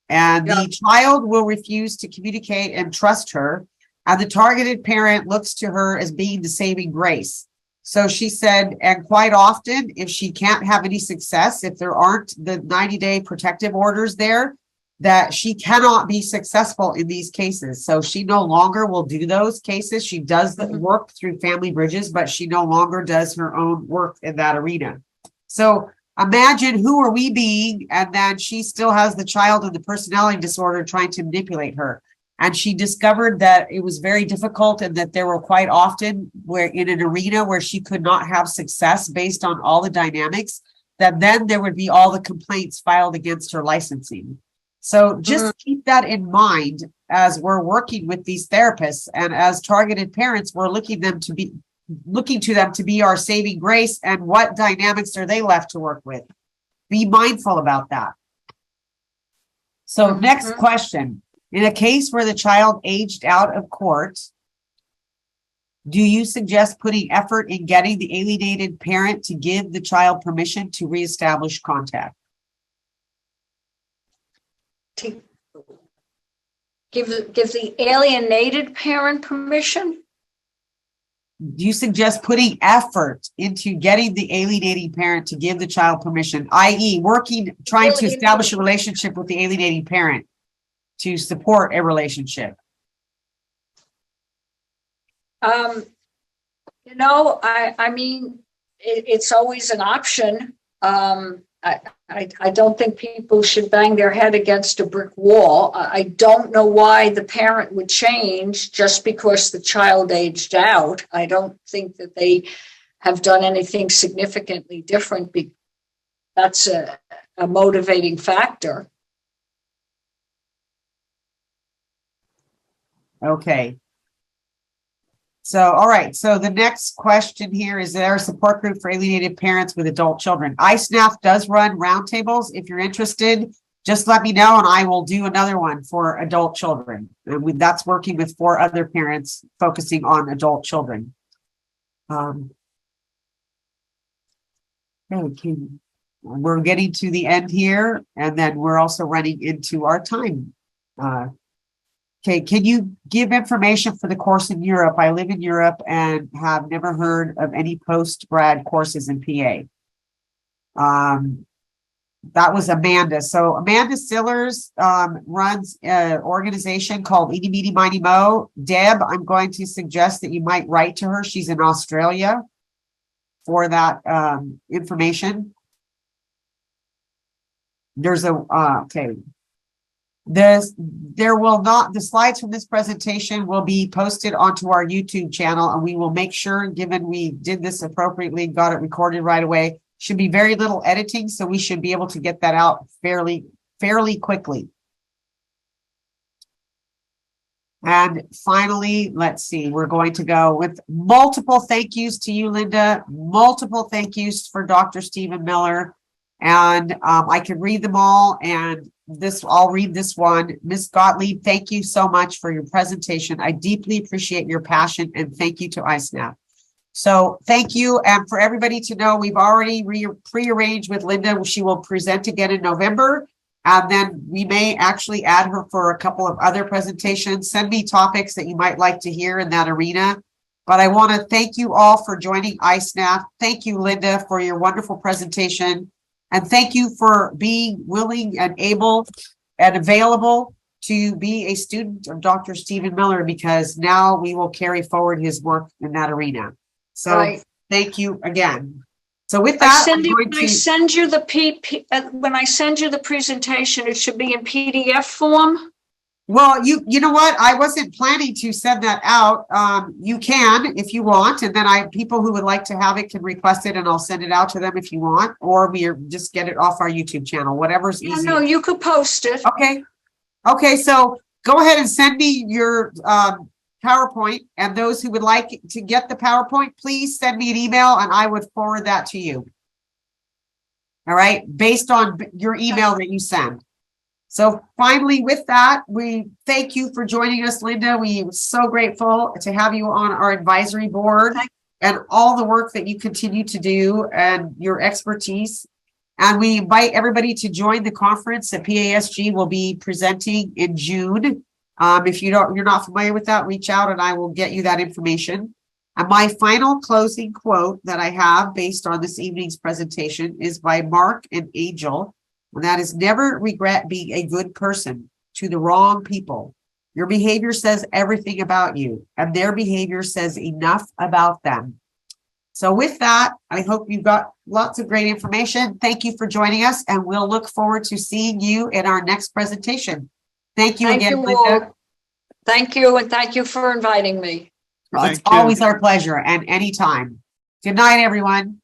and the child will refuse to communicate and trust her, and the targeted parent looks to her as being the saving grace. So she said, and quite often, if she can't have any success, if there aren't the 90-day protective orders there, that she cannot be successful in these cases. So she no longer will do those cases. She does the work through Family Bridges, but she no longer does her own work in that arena. So imagine who are we being, and then she still has the child and the personality disorder trying to manipulate her. And she discovered that it was very difficult and that there were quite often where in an arena where she could not have success based on all the dynamics, that then there would be all the complaints filed against her licensing. So just keep that in mind as we're working with these therapists, and as targeted parents, we're looking to them to be our saving grace. And what dynamics are they left to work with? Be mindful about that. So next question. In a case where the child aged out of court, do you suggest putting effort in getting the alienated parent to give the child permission to reestablish contact? To give the alienated parent permission? Do you suggest putting effort into getting the alienating parent to give the child permission, i.e. trying to establish a relationship with the alienating parent to support a relationship? I mean, it's always an option. I don't think people should bang their head against a brick wall. I don't know why the parent would change just because the child aged out. I don't think that they have done anything significantly different. That's a motivating factor. Okay. So, all right. So the next question here is, there a support group for alienated parents with adult children? ISNAF does run roundtables. If you're interested, just let me know and I will do another one for adult children. And that's working with 4 other parents focusing on adult children. Okay. We're getting to the end here, and then we're also running into our time. Okay, can you give information for the course in Europe? I live in Europe and have never heard of any post-grad courses in PA. That was Amanda. So Amanda Sillers runs an organization called Eeny, Meeny, Miny, Mo. Deb, I'm going to suggest that you might write to her. She's in Australia for that information. There's okay. The slides from this presentation will be posted onto our YouTube channel, and we will make sure, given we did this appropriately, got it recorded right away, should be very little editing, so we should be able to get that out fairly quickly. And finally, let's see, we're going to go with multiple thank yous to you, Linda, multiple thank yous for Dr. Stephen Miller, and I can read them all, and I'll read this one. Ms. Gottlieb, thank you so much for your presentation. I deeply appreciate your passion, and thank you to ISNAF. So thank you. And for everybody to know, we've already prearranged with Linda. She will present again in November. And then we may actually add her for a couple of other presentations. Send me topics that you might like to hear in that arena. But I want to thank you all for joining ISNAF. Thank you, Linda, for your wonderful presentation. And thank you for being willing and able and available to be a student of Dr. Stephen Miller, because now we will carry forward his work in that arena. So Thank you again. So with that, when I send you the presentation, it should be in PDF form. Well, you know what? I wasn't planning to send that out. You can if you want, and then people who would like to have it can request it, and I'll send it out to them if you want, or we just get it off our YouTube channel, whatever's easy. No, you could post it. Okay. So go ahead and send me your PowerPoint, and those who would like to get the PowerPoint, please send me an email, and I would forward that to you. All right, based on your email that you send. So finally, with that, we thank you for joining us, Linda. We are so grateful to have you on our advisory board and all the work that you continue to do and your expertise. And we invite everybody to join the conference that PASG will be presenting in June. If you're not familiar with that, reach out and I will get you that information. And my final closing quote that I have based on this evening's presentation is by Mark and Angel. And that is, never regret being a good person to the wrong people. Your behavior says everything about you, and their behavior says enough about them. So with that, I hope you've got lots of great information. Thank you for joining us, and we'll look forward to seeing you in our next presentation. Thank you again, Linda. Thank you, and thank you for inviting me. It's Thank you. always our pleasure and anytime. Good night, everyone.